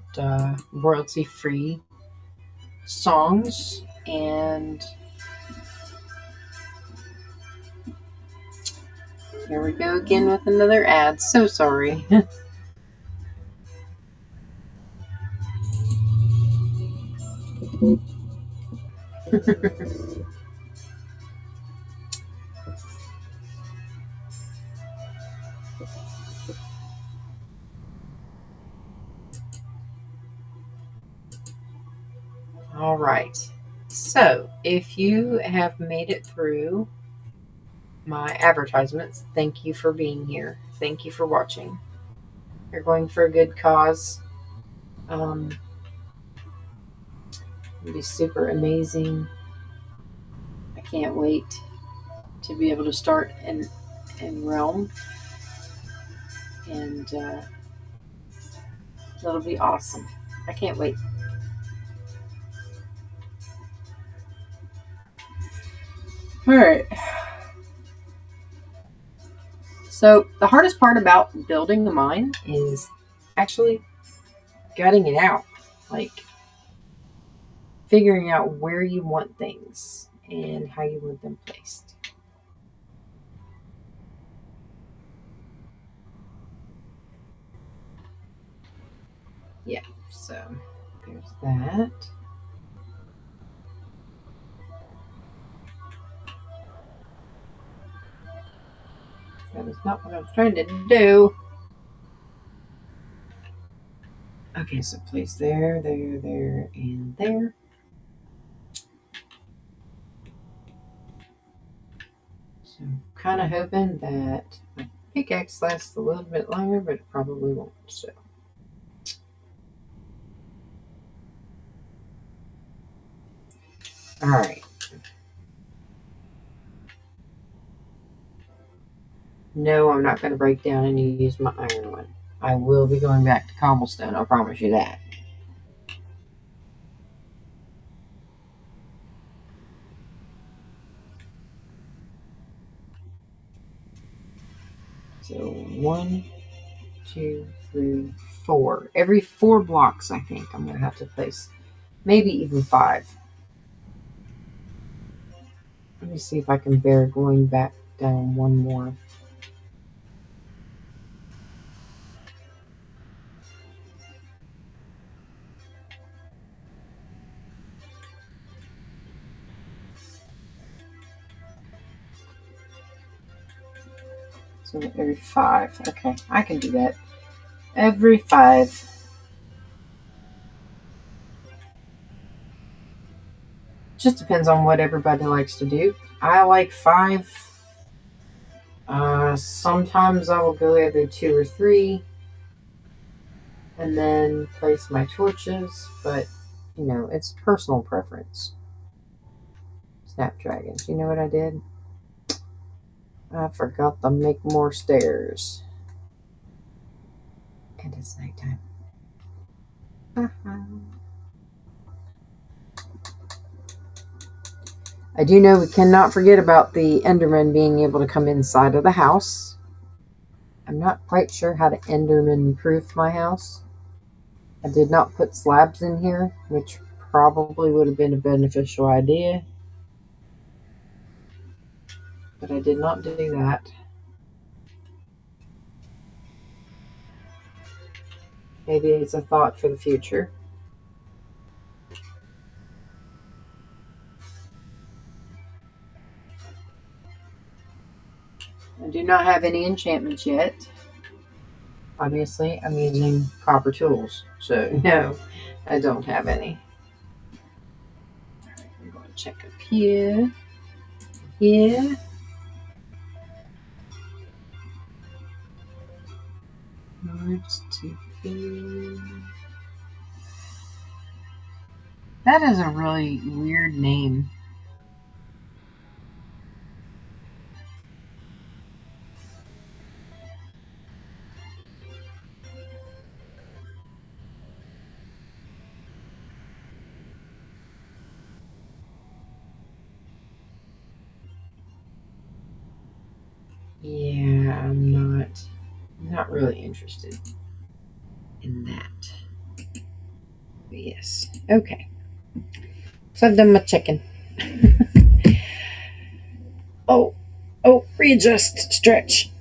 royalty-free songs, and here we go again with another ad. So sorry. All right. So, if you have made it through my advertisements, thank you for being here. Thank you for watching. You're going for a good cause. It'll be super amazing. I can't wait to be able to start in Realm. And that'll be awesome. I can't wait. All right. So the hardest part about building a mine is actually gutting it out. Like figuring out where you want things and how you want them placed. Yeah, so there's that. That is not what I was trying to do. Okay, so place there, there, there, and there. So I'm kind of hoping that my pickaxe lasts a little bit longer, but it probably won't. So. All right. No, I'm not going to break down and use my iron one. I will be going back to cobblestone. I'll promise you that. So 1, 2, 3, 4. Every 4 blocks, I think I'm going to have to place. Maybe even 5. Let me see if I can bear going back down one more. So every 5. Okay, I can do that. Every 5. Just depends on what everybody likes to do. I like 5. Sometimes I will go every 2 or 3 and then place my torches, but you know, it's personal preference. Snapdragons, you know what I did? I forgot to make more stairs. And it's nighttime. I do know we cannot forget about the Enderman being able to come inside of the house. I'm not quite sure how to Enderman proof my house. I did not put slabs in here, which probably would have been a beneficial idea. But I did not do that. Maybe it's a thought for the future. I do not have any enchantments yet. Obviously, I'm using copper tools. So, no, I don't have any. Alright, I'm going to check up here. Here. Words to be. That is a really weird name. Yeah, I'm not really interested in that. But yes. Okay. So I've done my checking. Oh, readjust, stretch.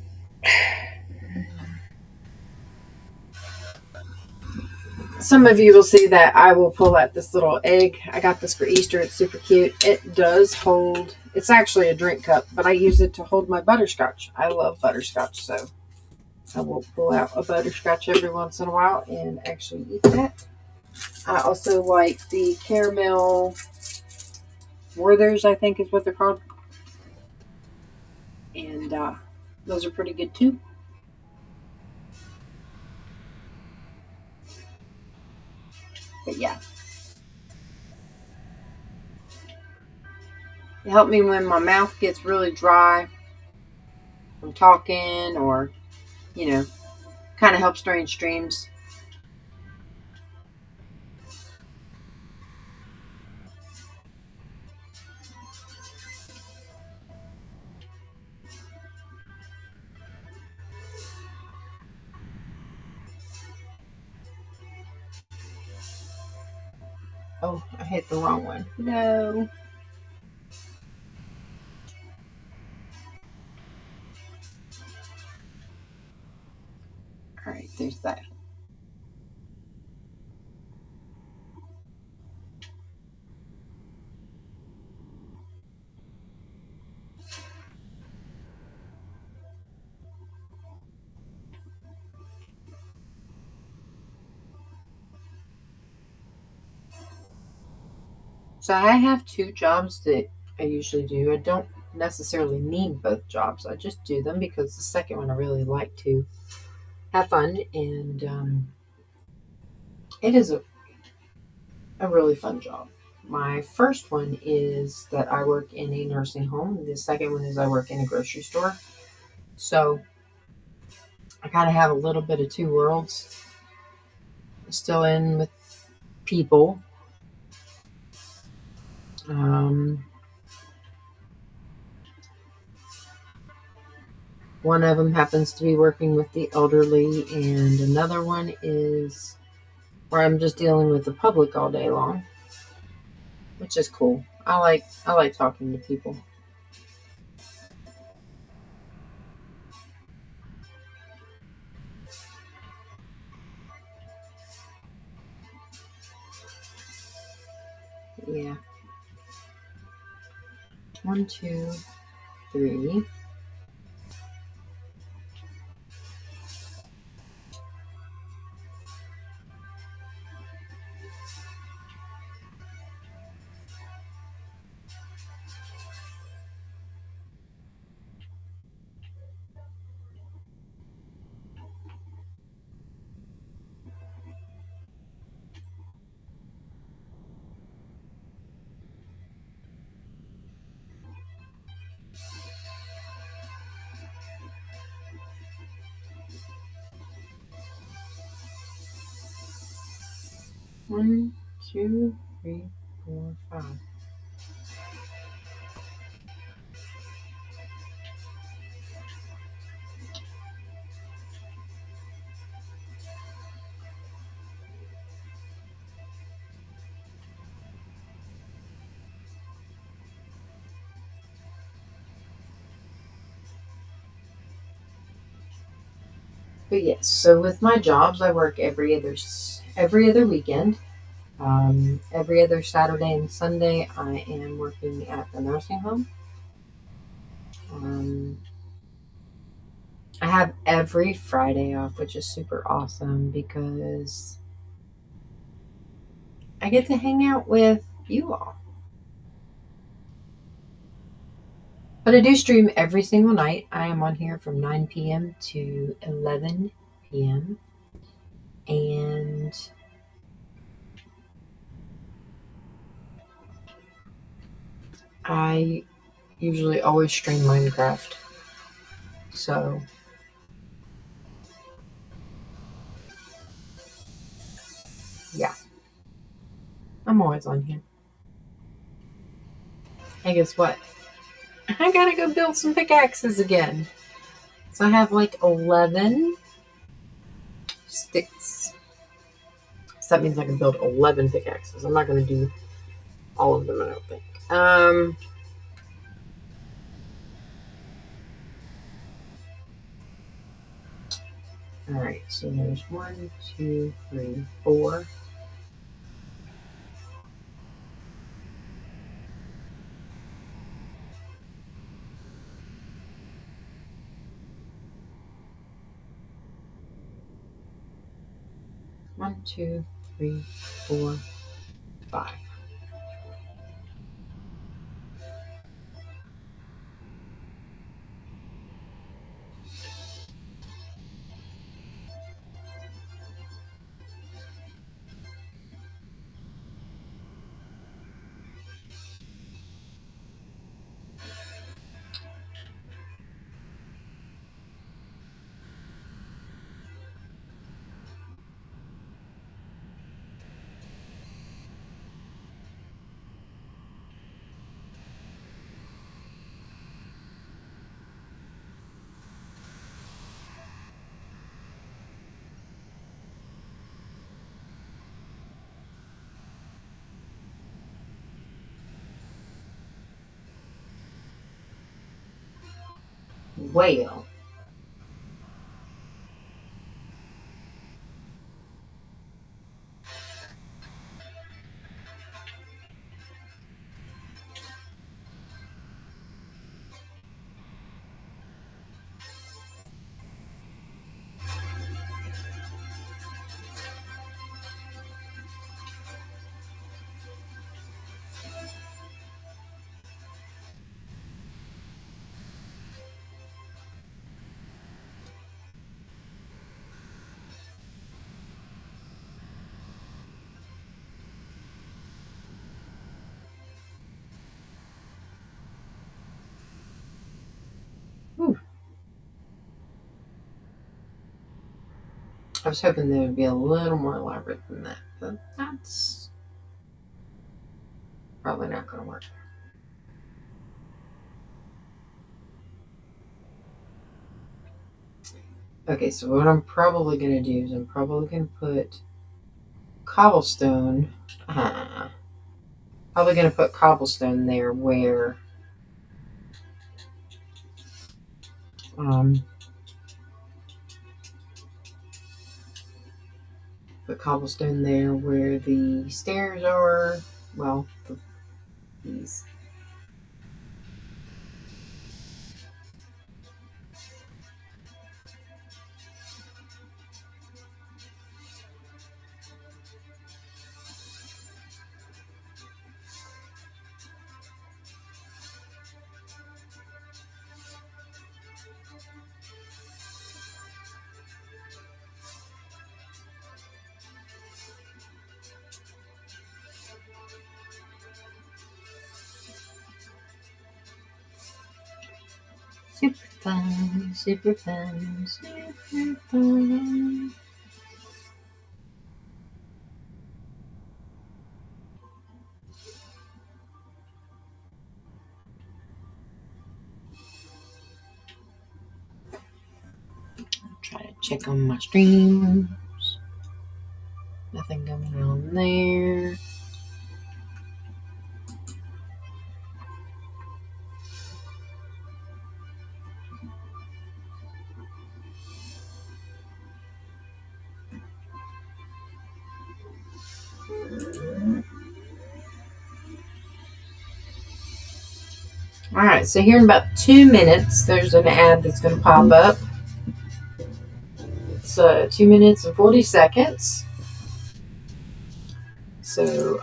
Some of you will see that I will pull out this little egg. I got this for Easter. It's super cute. It does hold, it's actually a drink cup, but I use it to hold my butterscotch. I love butterscotch, so I will pull out a butterscotch every once in a while and actually eat that. I also like the caramel Werthers, I think is what they're called. And those are pretty good too. But yeah. It helped me when my mouth gets really dry from talking, or, kind of helps during streams. Oh, I hit the wrong one. No. All right, there's that. So I have two jobs that I usually do. I don't necessarily need both jobs. I just do them because the second one I really like to have fun, and it is a really fun job. My first one is that I work in a nursing home. The second one is I work in a grocery store. So I kind of have a little bit of two worlds. I'm still in with people. Um, One of them happens to be working with the elderly, and another one is where I'm just dealing with the public all day long, which is cool. I like talking to people. Yeah. 1, 2, 3. One, 2, 3, 4, 5. But yes, so with my jobs, I work every other weekend. Every other Saturday and Sunday, I am working at the nursing home. Um, I have every Friday off, which is super awesome because I get to hang out with you all. But I do stream every single night. I am on here from 9 p.m. to 11 p.m. And I usually always stream Minecraft. So, yeah, I'm always on here. Hey, guess what? I gotta go build some pickaxes again. So I have like 11 sticks. So that means I can build 11 pickaxes. I'm not gonna do all of them, I don't think. Alright, so there's 1, 2, 3, 4. One, two, 3, 4, 5. Well, whew, I was hoping they would be a little more elaborate than that, but that's probably not going to work. Okay, so what I'm probably going to do is I'm probably going to put cobblestone. Probably going to put cobblestone there where um, put cobblestone there where the stairs are. Well, these. Super fun, super fun, super fun. Try to check on my streams. Nothing going on there. All right, so here in about 2 minutes, there's an ad that's going to pop up. It's 2 minutes and 40 seconds. So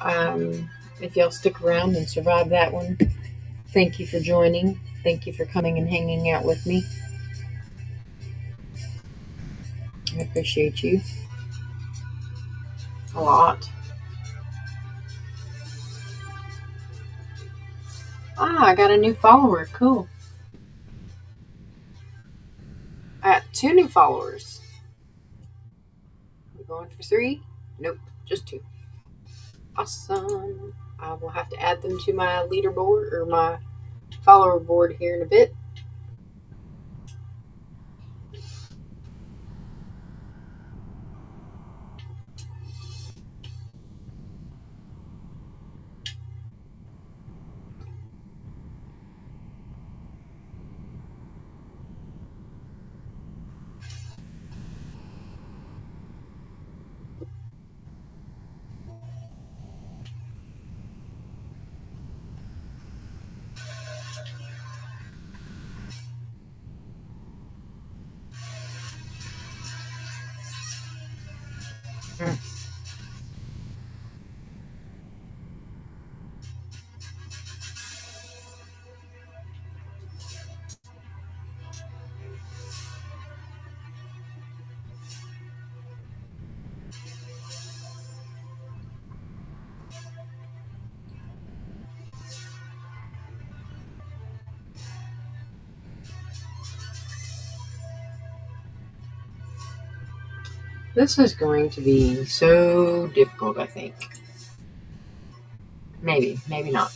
if y'all stick around and survive that one, thank you for joining. Thank you for coming and hanging out with me. I appreciate you a lot. I got a new follower. Cool. I got 2 new followers. We're going for 3? Nope, just 2. Awesome. I will have to add them to my leaderboard or my follower board here in a bit. This is going to be so difficult, I think. Maybe, maybe not.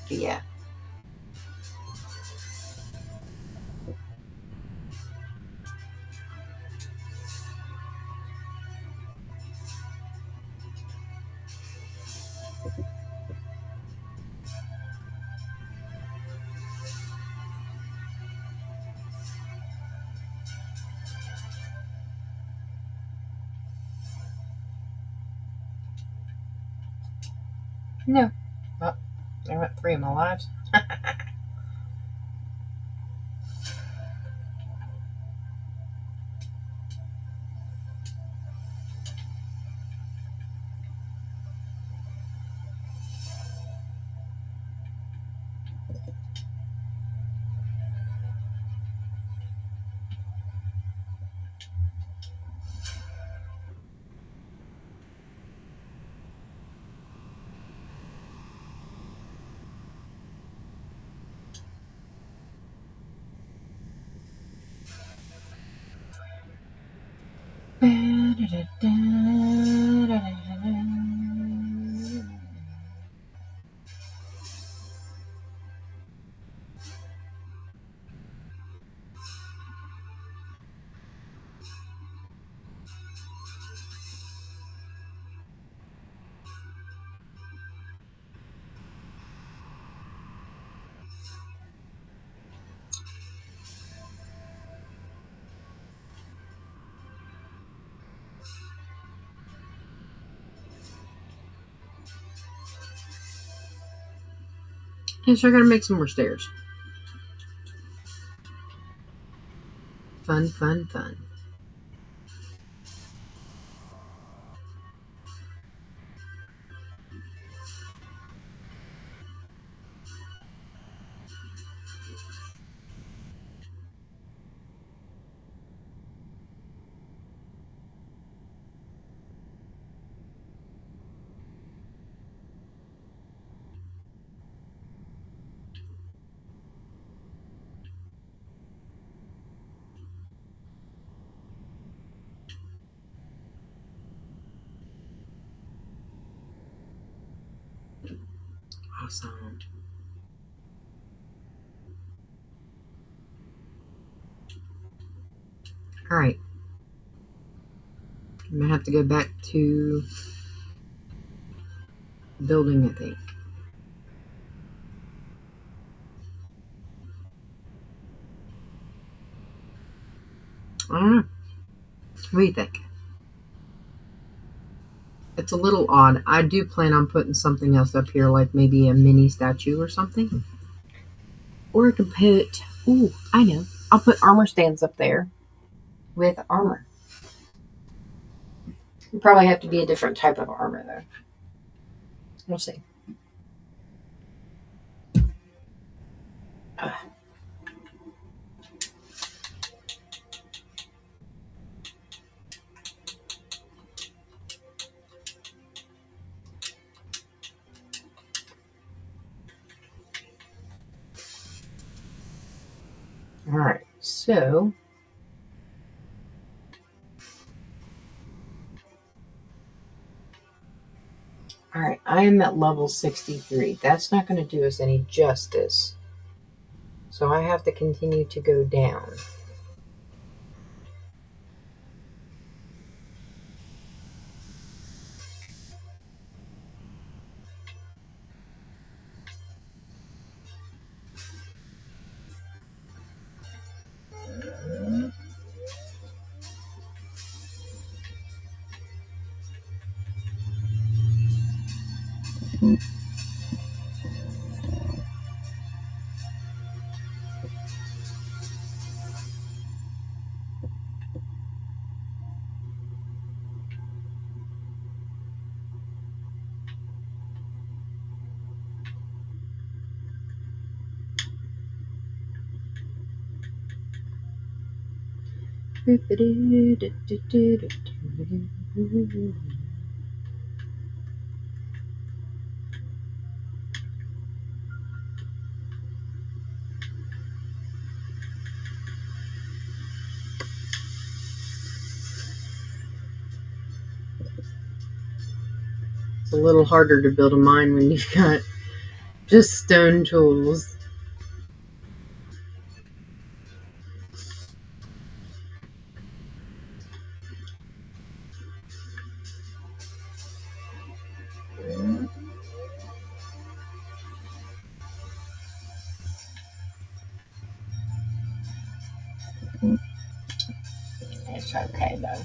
But yeah. No. Well, I went 3 of my lives. Yes, I gotta make some more stairs. Fun, fun, fun. Awesome. All right. I'm gonna have to go back to building, I think. I don't know. What do you think? It's a little odd. I do plan on putting something else up here, like maybe a mini statue or something. Or I can put, ooh, I know. I'll put armor stands up there with armor. It'll probably have to be a different type of armor, though. We'll see. All right, so all right, I am at level 63. That's not going to do us any justice. So I have to continue to go down. It's a little harder to build a mine when you've got just stone tools. It's okay, though.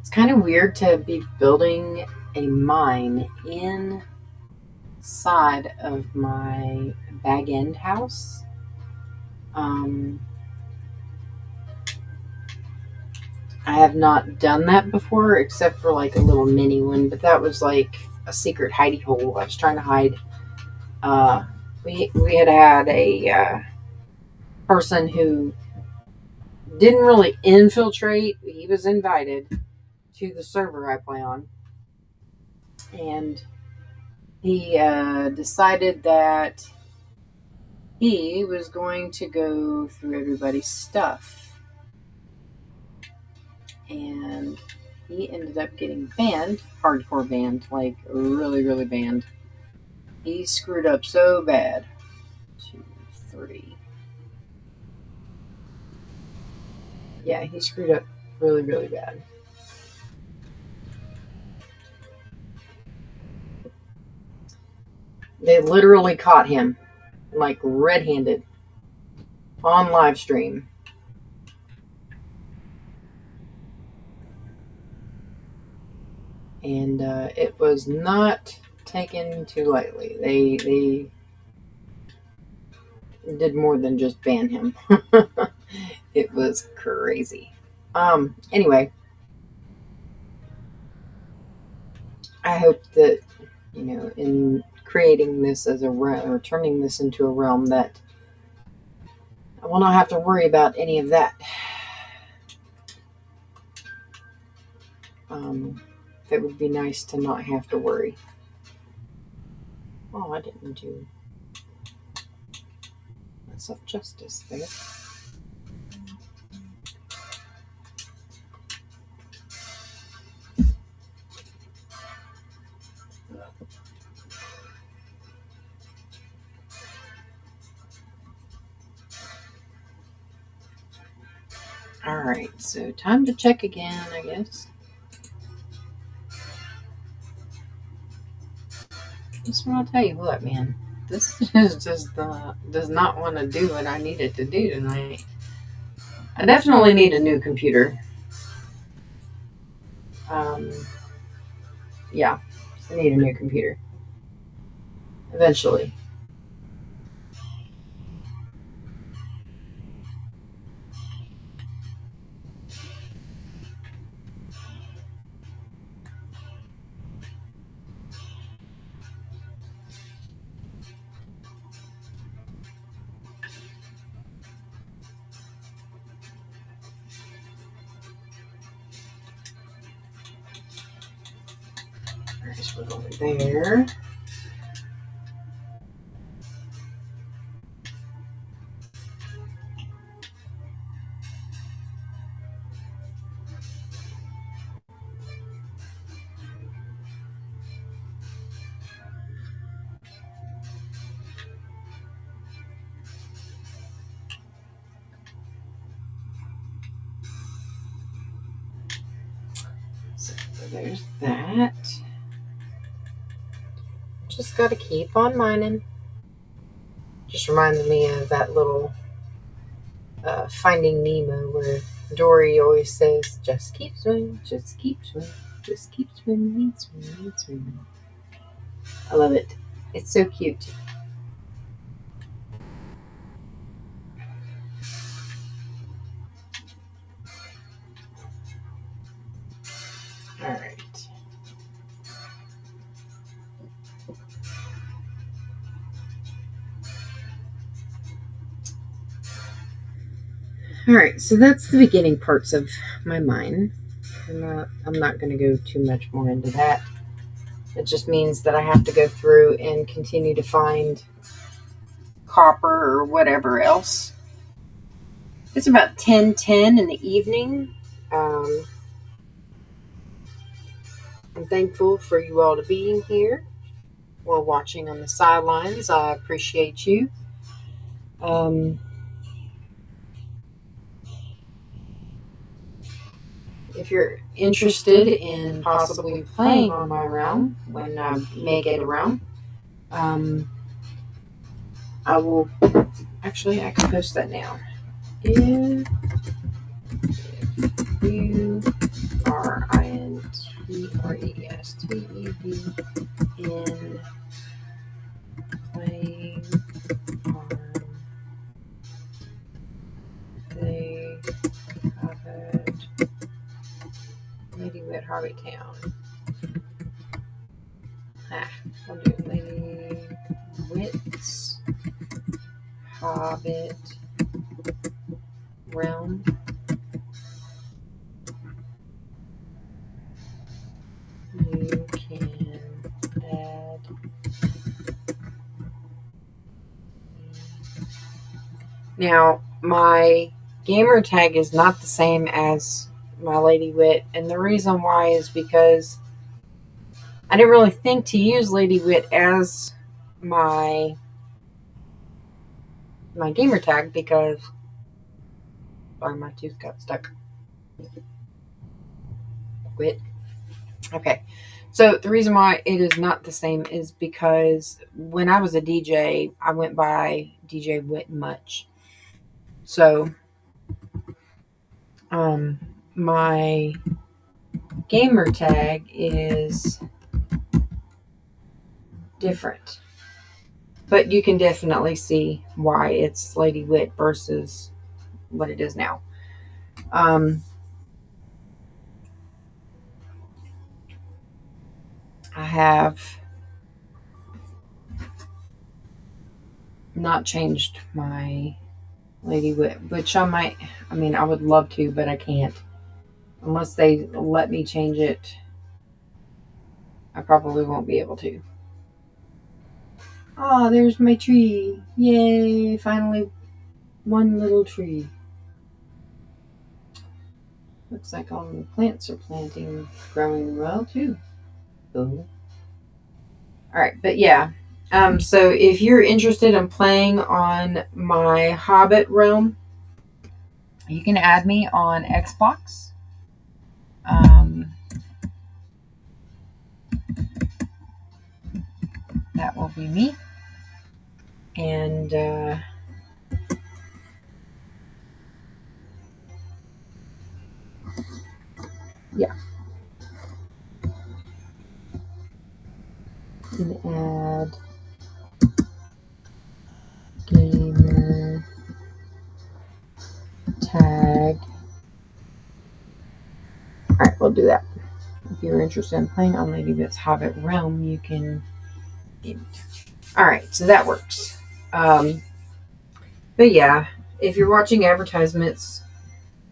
It's kind of weird to be building a mine inside of my bag end house. I have not done that before, except for like a little mini one, but that was like a secret hidey hole. I was trying to hide. We had a person who didn't really infiltrate. He was invited to the server I play on, and he decided that he was going to go through everybody's stuff, and he ended up getting banned, hardcore banned, like really, really banned. He screwed up so bad. 2, 3. Yeah, he screwed up really, really bad. They literally caught him, like red-handed, on live stream. And it was not taken too lightly. They did more than just ban him. It was crazy. Anyway, I hope that, in creating this as a realm, or turning this into a realm, that I will not have to worry about any of that. It would be nice to not have to worry. Oh, I didn't do myself justice there. Alright, so time to check again, I guess. Just want to tell you what, man. This just does not want to do what I need it to do tonight. I definitely need a new computer. Yeah, I need a new computer. Eventually. Just put over there. So there's that. Just gotta keep on mining. Just reminds me of that little Finding Nemo, where Dory always says, "Just keep swimming, just keep swimming, just keep swimming, swimming, swimming." I love it. It's so cute. All right. All right, so that's the beginning parts of my mine. I'm not going to go too much more into that. It just means that I have to go through and continue to find copper or whatever else. It's about 10:10 in the evening. I'm thankful for you all to being here or watching on the sidelines. I appreciate you. If you're interested in possibly playing on my realm when I may get around, I will. Actually, I can post that now. If you are in playing on the LadyWit Hobbit Town. We'll do LadyWit's Hobbit Realm. You can add now my gamer tag is not the same as my LadyWit, and the reason why is because I didn't really think to use LadyWit as my gamer tag because sorry, my tooth got stuck. Wit. Okay. So the reason why it is not the same is because when I was a DJ, I went by DJ Wit Much. So my gamer tag is different. But you can definitely see why it's LadyWit versus what it is now. I have not changed my LadyWit, which I would love to, but I can't. Unless they let me change it, I probably won't be able to. Oh, there's my tree. Yay, finally one little tree. Looks like all the plants are growing well too. Cool. Alright, but yeah. So if you're interested in playing on my Hobbit realm, you can add me on Xbox. That will be me. And yeah. You can add gamer tag. Alright, we'll do that. If you're interested in playing on LadyWit's Hobbit Realm, you can. Alright, so that works. But yeah, if you're watching advertisements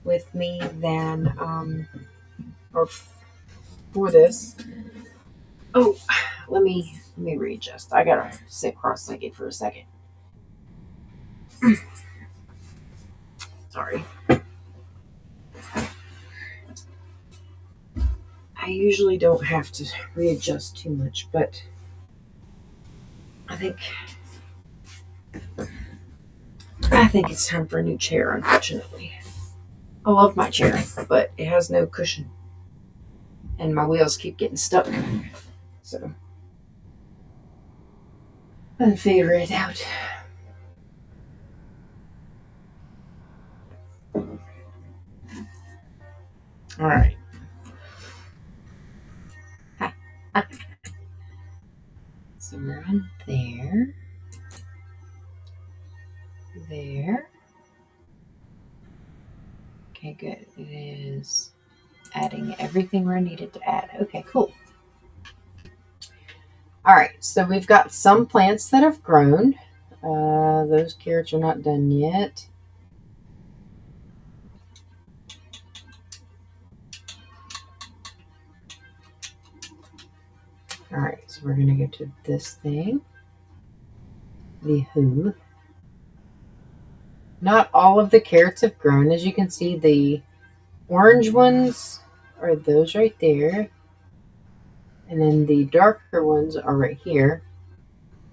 with me, then for this. Oh, let me readjust. I gotta sit cross-legged for a second. Sorry. I usually don't have to readjust too much, but I think it's time for a new chair, unfortunately. I love my chair, but it has no cushion. And my wheels keep getting stuck. So I'll figure it out. Alright. So we're on there. There. Okay, good. It is adding everything where I needed to add. Okay, cool. Alright, so we've got some plants that have grown. Those carrots are not done yet. Alright, so we're going to go to this thing. The who. Not all of the carrots have grown. As you can see, the orange ones are those right there. And then the darker ones are right here.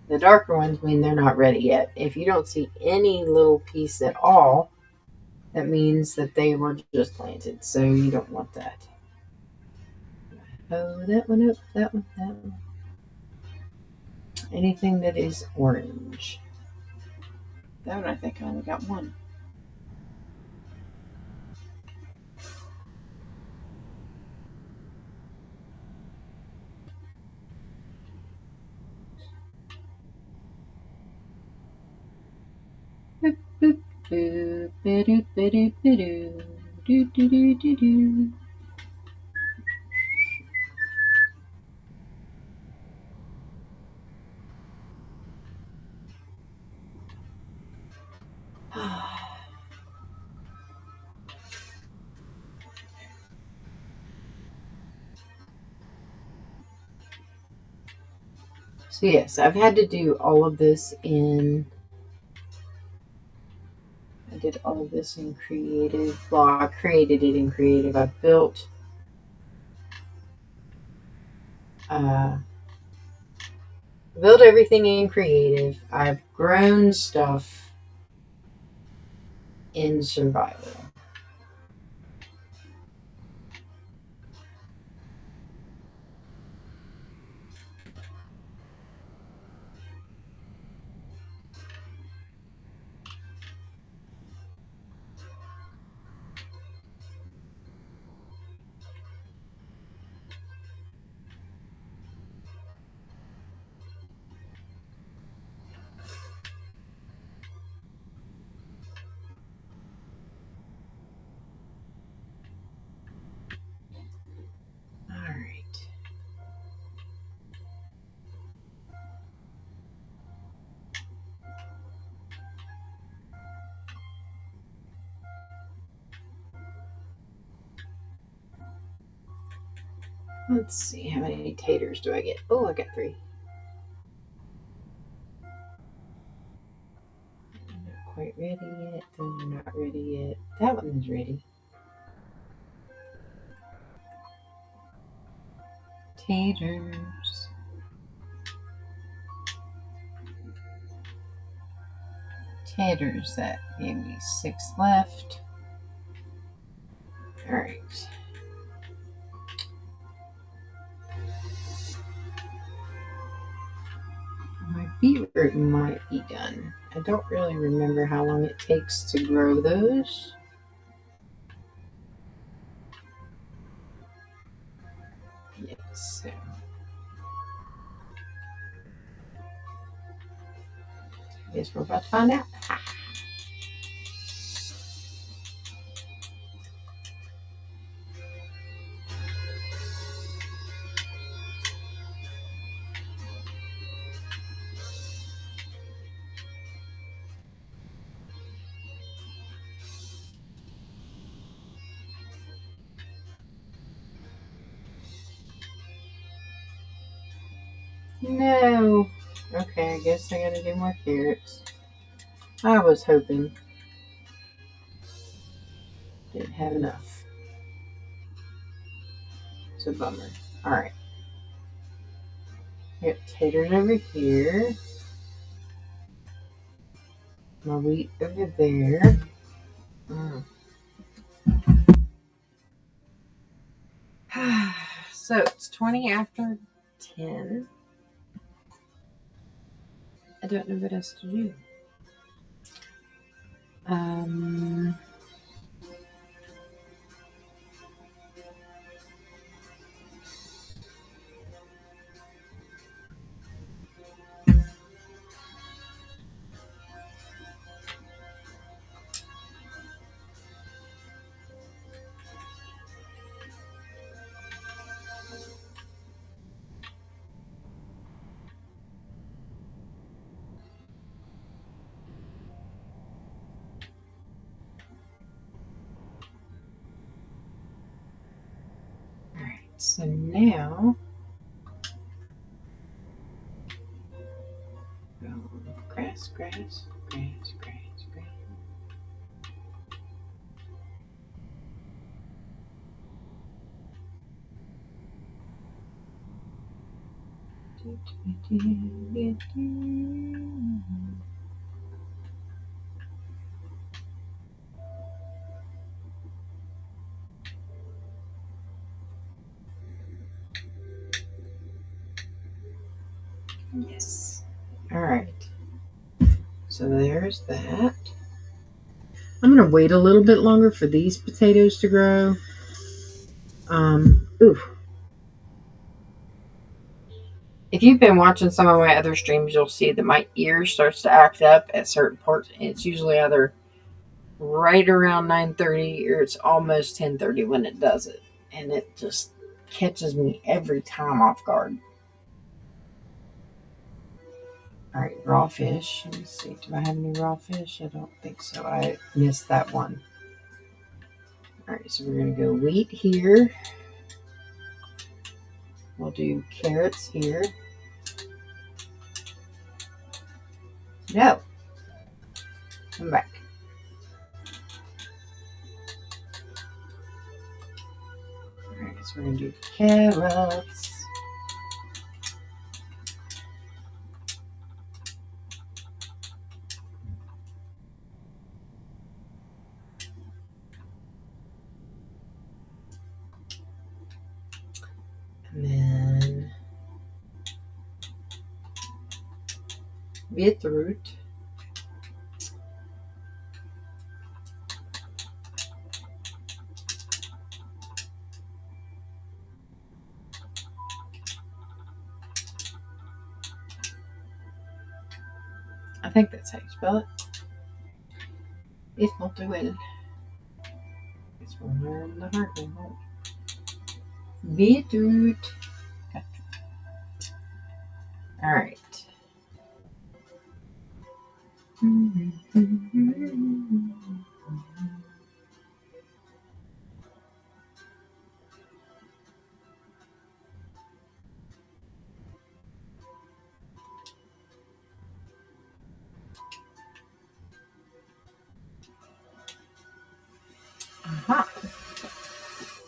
The darker ones mean they're not ready yet. If you don't see any little piece at all, that means that they were just planted. So you don't want that. Oh, that one up, that one, that one. Anything that is orange. That one, I think I only got one. Boo, ba-doo, ba-doo, ba-doo, doo, doo, doo, doo, doo. So yes, I've had to do all of this in. I did all of this in Creative. Well, I created it in Creative. I built. Built everything in Creative. I've grown stuff in Survival. Alright. Let's see, how many taters do I get? Oh, I got 3. I'm not quite ready yet. Those are not ready yet. That one is ready. Taters. Taters, that gave me 6 left. Alright. My beetroot might be done. I don't really remember how long it takes to grow those. Yes, so. I guess we're about to find out. No. Okay, I guess I gotta do more carrots. I was hoping. Didn't have enough. It's a bummer. Alright. Got taters over here. My wheat over there. So it's 20 after 10. I don't know what else to do. Alright, so now grass, grass, grass, grass, grass. Yes. Alright. So there's that. I'm going to wait a little bit longer for these potatoes to grow. If you've been watching some of my other streams, you'll see that my ear starts to act up at certain parts. And it's usually either right around 9:30, or it's almost 10:30 when it does it. And it just catches me every time off guard. All right, raw fish. Let me see. Do I have any raw fish? I don't think so. I missed that one. All right, so we're going to go wheat here. We'll do carrots here. No. Come back. All right, so we're going to do carrots. And then beetroot. I think that's how you spell it. If not, do it. Guess we'll learn the hard way. Beetroot. Gotcha. All right. Aha.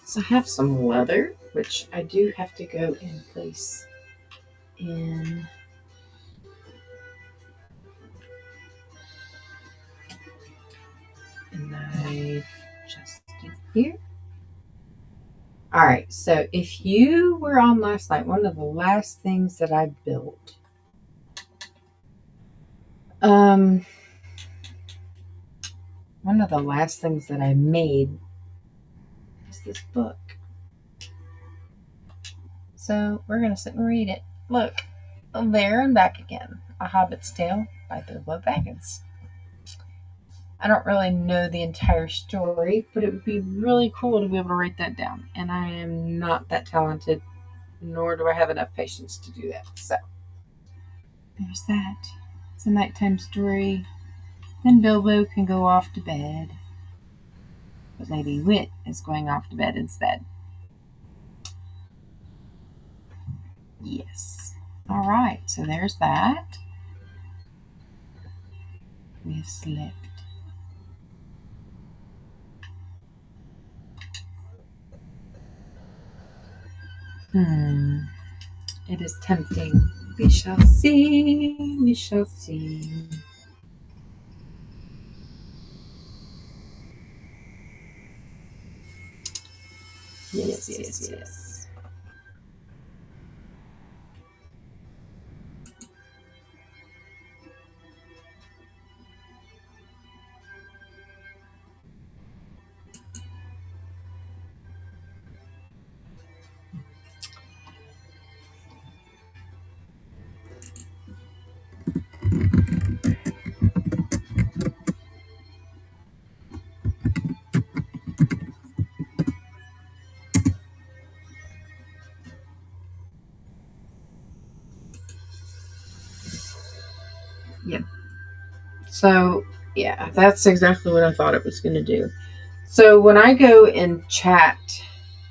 So I have some leather, which I do have to go and place in my chest in here. All right, so if you were on last night, one of the last things that I built, one of the last things that I made is this book. So we're going to sit and read it. Look, there and back again. A Hobbit's Tale by Bilbo Baggins. I don't really know the entire story, but it would be really cool to be able to write that down. And I am not that talented, nor do I have enough patience to do that. So there's that. It's a nighttime story. Then Bilbo can go off to bed. But LadyWit is going off to bed instead. Yes. All right, so there's that. We have slept. It is tempting. We shall see. We shall see. Yes, yes, yes. Yep. So, yeah, that's exactly what I thought it was going to do. So, when I go and chat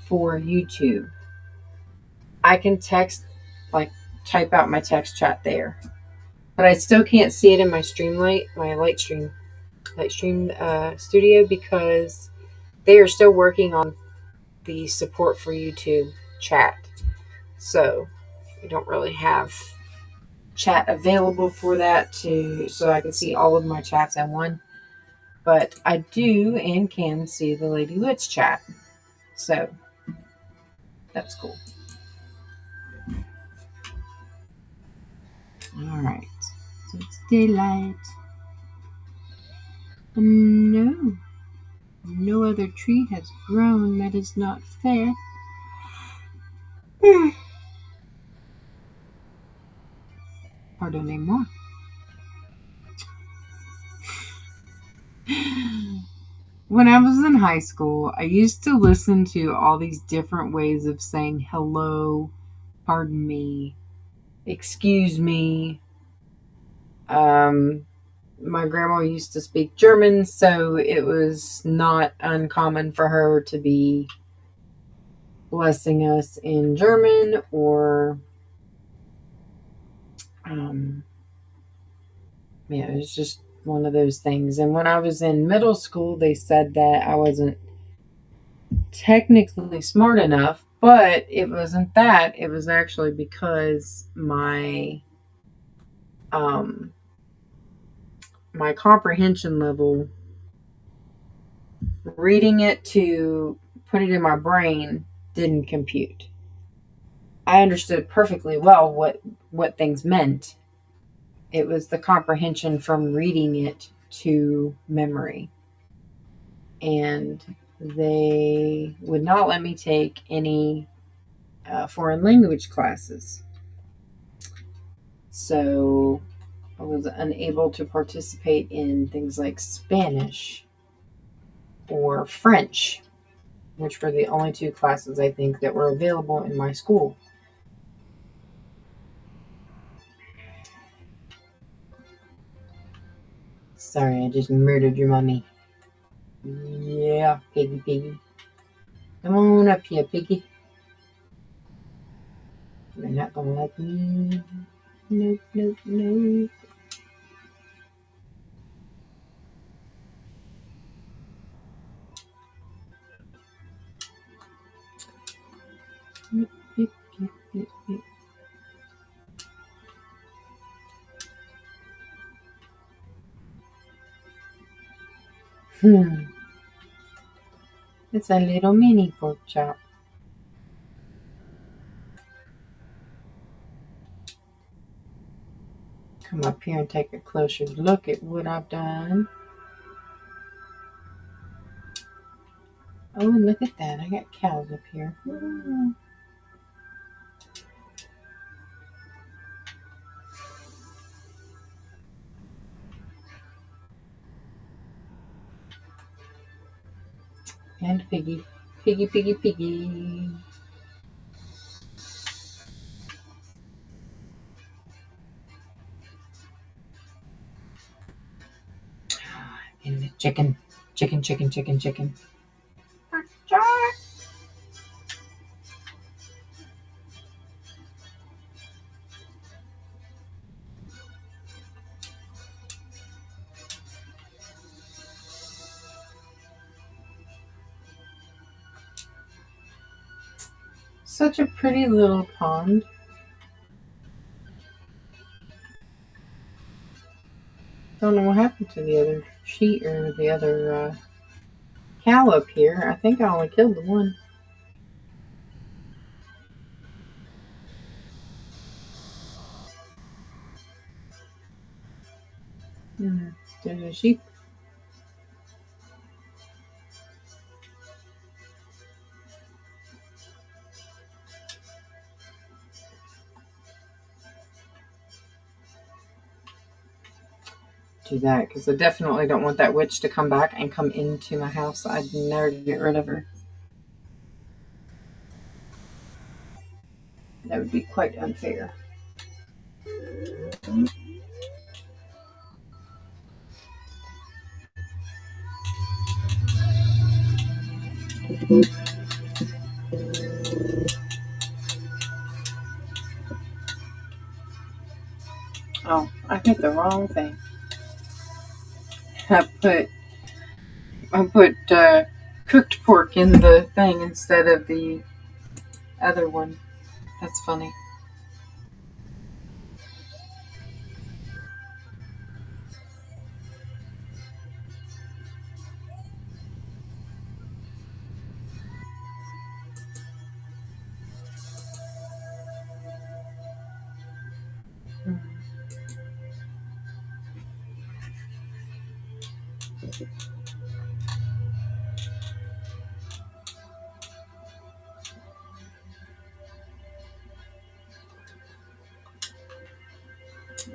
for YouTube, I can text, like, type out my text chat there. But I still can't see it in my Streamlight, my Lightstream Studio, because they are still working on the support for YouTube chat. So, I don't really have chat available for that so I can see all of my chats in one. But I do and can see the LadyWit's chat. So that's cool. Alright. So it's daylight. No. No other tree has grown. That is not fair. Pardonnez-moi. when I was in high school, I used to listen to all these different ways of saying hello, pardon me, excuse me. My grandma used to speak German, so it was not uncommon for her to be blessing us in German or, yeah, it was just one of those things. And when I was in middle school, they said that I wasn't technically smart enough, but it wasn't that. It was actually because my comprehension level, reading it to put it in my brain, didn't compute. I understood perfectly well what things meant. It was the comprehension from reading it to memory. And they would not let me take any foreign language classes. So I was unable to participate in things like Spanish or French, which were the only two classes I think that were available in my school. Sorry, I just murdered your mommy. Yeah, piggy, piggy. Come on up here, piggy. You're not gonna like me. Nope, nope, nope. Yep, yep, yep, yep, yep. It's a little mini pork chop. Come up here and take a closer look at what I've done. Oh, look at that. I got cows up here. And piggy. Piggy, piggy, piggy. And the chicken. Chicken, chicken, chicken, chicken. Such a pretty little pond. Don't know what happened to the other sheep or the other cow up here. I think I only killed the one. There's a sheep. Do that because I definitely don't want that witch to come back and come into my house. I'd never get rid of her. That would be quite unfair. Oh, I hit the wrong thing. I put cooked pork in the thing instead of the other one. That's funny.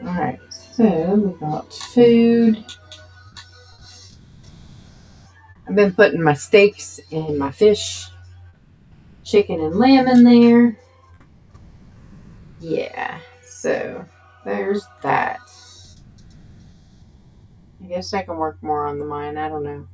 Alright, so we got food. I've been putting my steaks and my fish, chicken and lamb in there. Yeah, so there's that. I guess I can work more on the mine. I don't know.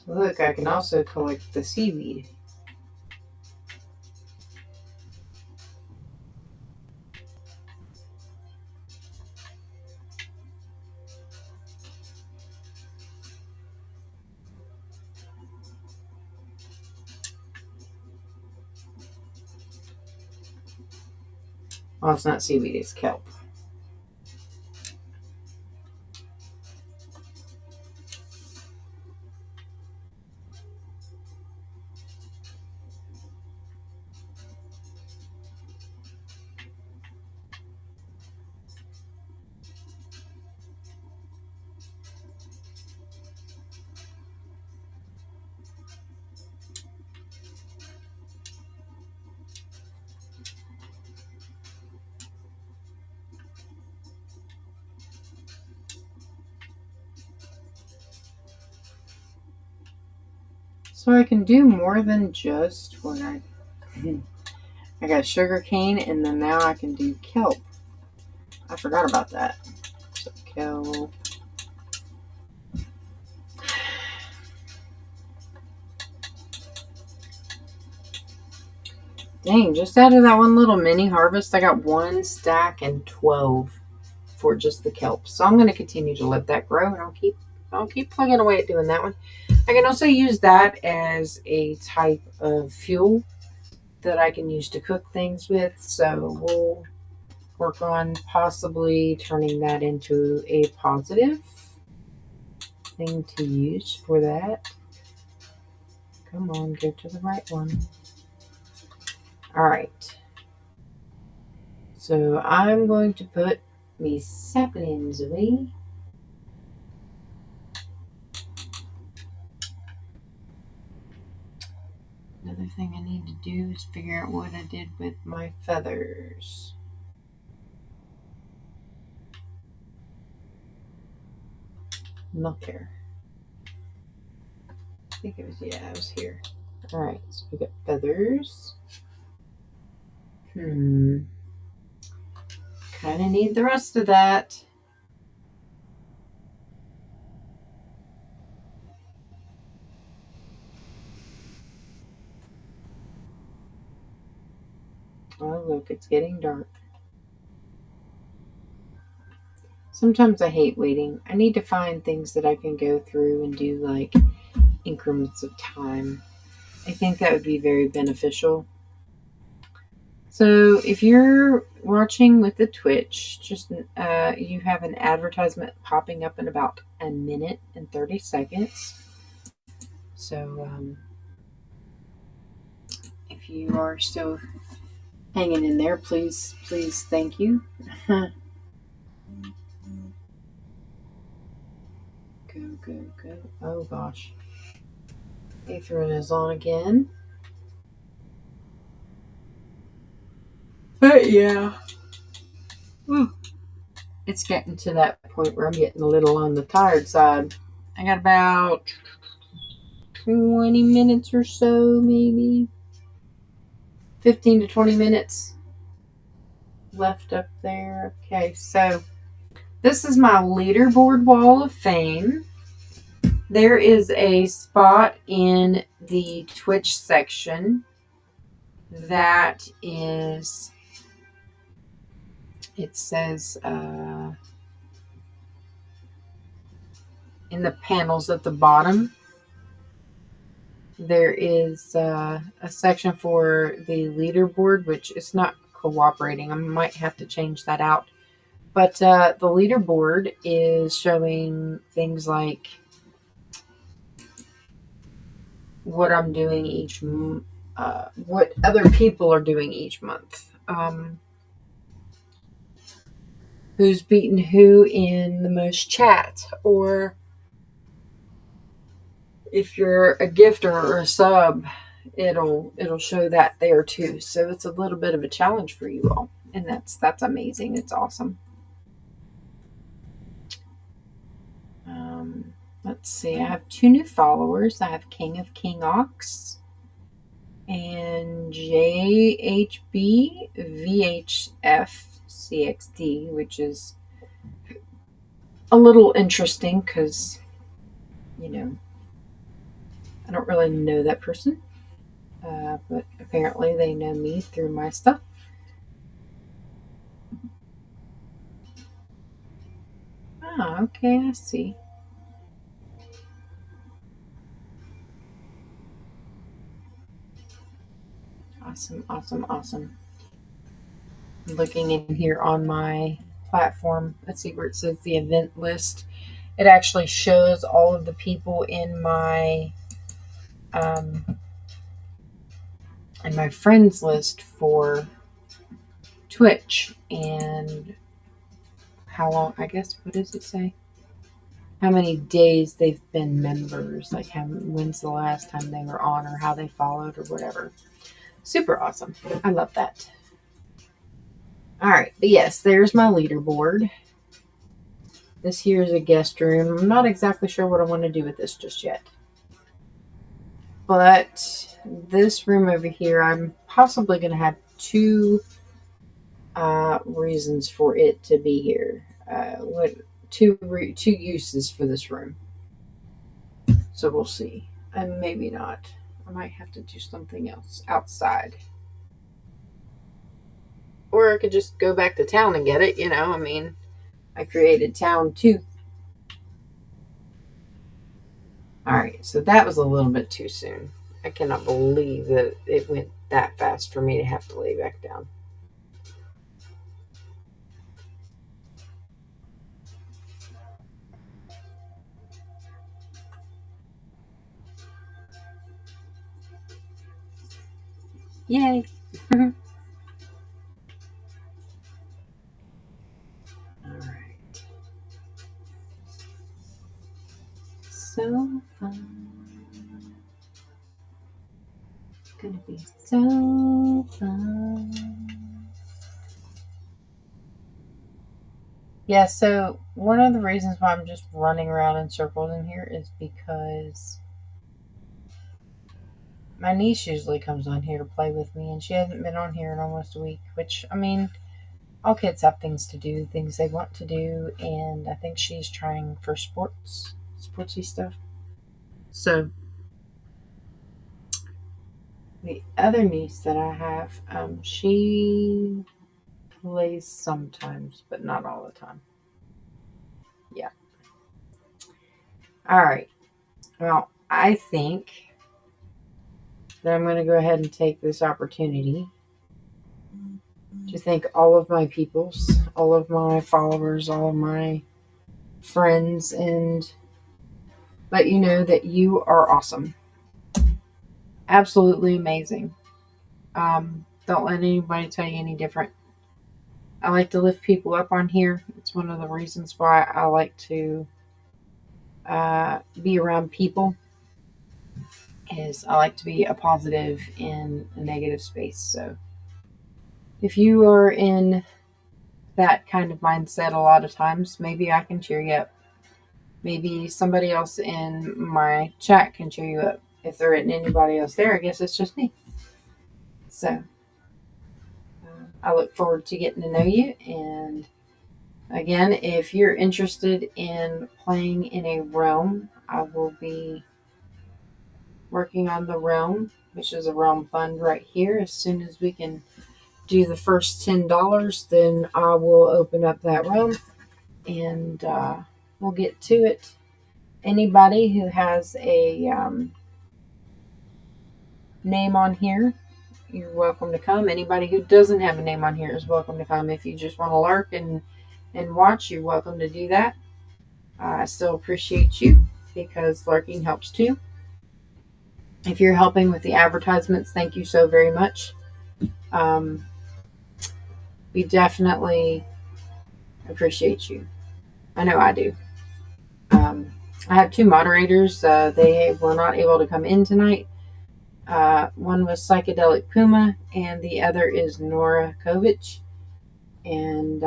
So look, I can also collect the seaweed. Well, it's not seaweed, it's kelp. So I can do more than just what I got sugar cane, and then now I can do kelp. I forgot about that. So kelp. Dang, just out of that one little mini harvest, I got 1 stack and 12 for just the kelp. So I'm going to continue to let that grow, and I'll keep plugging away at doing that one. I can also use that as a type of fuel that I can use to cook things with. So we'll work on possibly turning that into a positive thing to use for that. Come on, go to the right one. All right. So I'm going to put me saplings away. Another thing I need to do is figure out what I did with my feathers. Not there. I think it was here. Alright, so we got feathers. Kind of need the rest of that. Oh, look, it's getting dark. Sometimes I hate waiting. I need to find things that I can go through and do like increments of time. I think that would be very beneficial. So if you're watching with the Twitch, just you have an advertisement popping up in about 1 minute and 30 seconds. So if you are still hanging in there, please, thank you. Go. Oh gosh. Atherin is on again. But yeah. It's getting to that point where I'm getting a little on the tired side. I got about 20 minutes or so, maybe 15 to 20 minutes left up there. Okay, so this is my leaderboard wall of fame. There is a spot in the Twitch section that is, it says in the panels at the bottom, there is a section for the leaderboard, which is not cooperating. I might have to change that out. But the leaderboard is showing things like what I'm doing each what other people are doing each month. Who's beaten who in the most chat, or if you're a gifter or a sub, it'll show that there too. So it's a little bit of a challenge for you all, and that's amazing. It's awesome. Let's see. I have 2 new followers. I have King of King Ox and JHB VHF which is a little interesting because, you know, I don't really know that person, but apparently they know me through my stuff. Oh, okay, I see. Awesome. Looking in here on my platform, let's see where it says the event list. It actually shows all of the people in my friends list for Twitch, and how long, I guess, what does it say? How many days they've been members, like when's the last time they were on, or how they followed, or whatever. Super awesome. I love that. All right, but yes, there's my leaderboard. This here is a guest room. I'm not exactly sure what I want to do with this just yet. But this room over here, I'm possibly going to have 2 reasons for it to be here. Two uses for this room. So we'll see. And maybe not. I might have to do something else outside. Or I could just go back to town and get it, you know. I mean, I created town too. Alright, so that was a little bit too soon. I cannot believe that it went that fast for me to have to lay back down. Yay! Alright. So fun. It's gonna be so fun. Yeah, so one of the reasons why I'm just running around in circles in here is because my niece usually comes on here to play with me, and she hasn't been on here in almost a week, which, I mean, all kids have things to do, things they want to do, and I think she's trying for sportsy stuff. So, the other niece that I have, she plays sometimes, but not all the time. Yeah. All right. Well, I think that I'm going to go ahead and take this opportunity to thank all of my peoples, all of my followers, all of my friends, and let you know that you are awesome. Absolutely amazing. Don't let anybody tell you any different. I like to lift people up on here. It's one of the reasons why I like to be around people, is I like to be a positive in a negative space. So if you are in that kind of mindset a lot of times, maybe I can cheer you up. Maybe somebody else in my chat can cheer you up. If there isn't anybody else there, I guess it's just me. So I look forward to getting to know you. And again, if you're interested in playing in a realm, I will be working on the realm, which is a realm fund right here. As soon as we can do the first $10, then I will open up that realm, and we'll get to it. Anybody who has a name on here, you're welcome to come. Anybody who doesn't have a name on here is welcome to come. If you just want to lurk and watch, you're welcome to do that. I still appreciate you because lurking helps too. If you're helping with the advertisements, thank you so very much. We definitely appreciate you. I know I do. I have two moderators. They were not able to come in tonight. One was Psychedelic Puma, and the other is Nora Kovich. And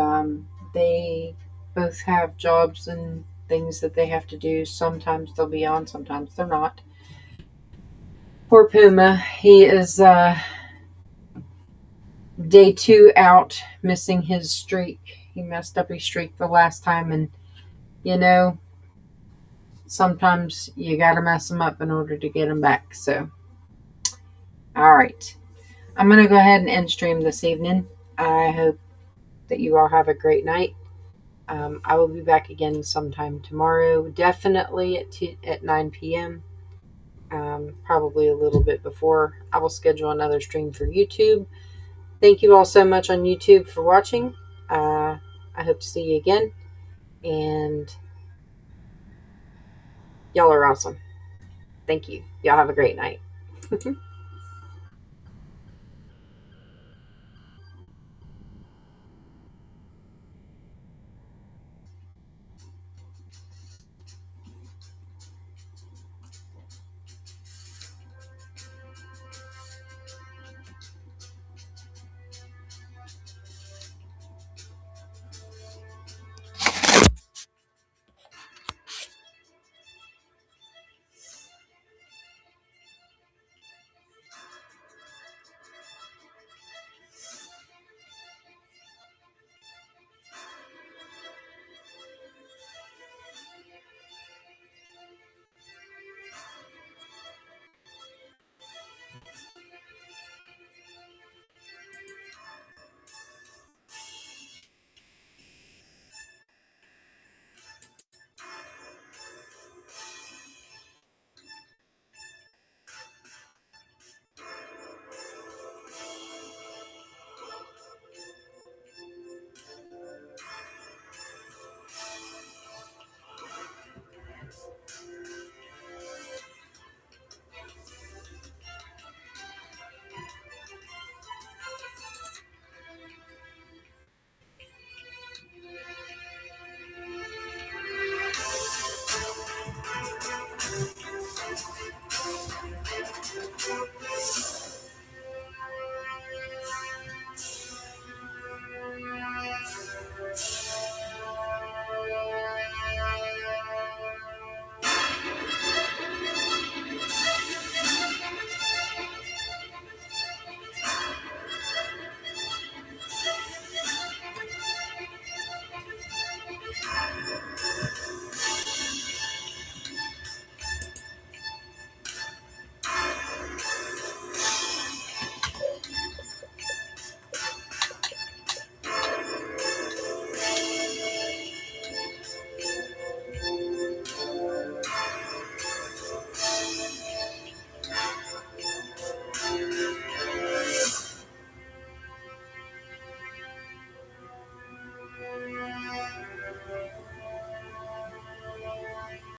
they both have jobs and things that they have to do. Sometimes they'll be on, sometimes they're not. Poor Puma, he is day 2 out, missing his streak. He messed up his streak the last time, and sometimes you gotta mess them up in order to get them back. So, all right, I'm gonna go ahead and end stream this evening. I hope that you all have a great night. I will be back again sometime tomorrow, definitely at 9 p.m. Probably a little bit before. I will schedule another stream for YouTube. Thank you all so much on YouTube for watching. I hope to see you again, and y'all are awesome. Thank you. Y'all have a great night.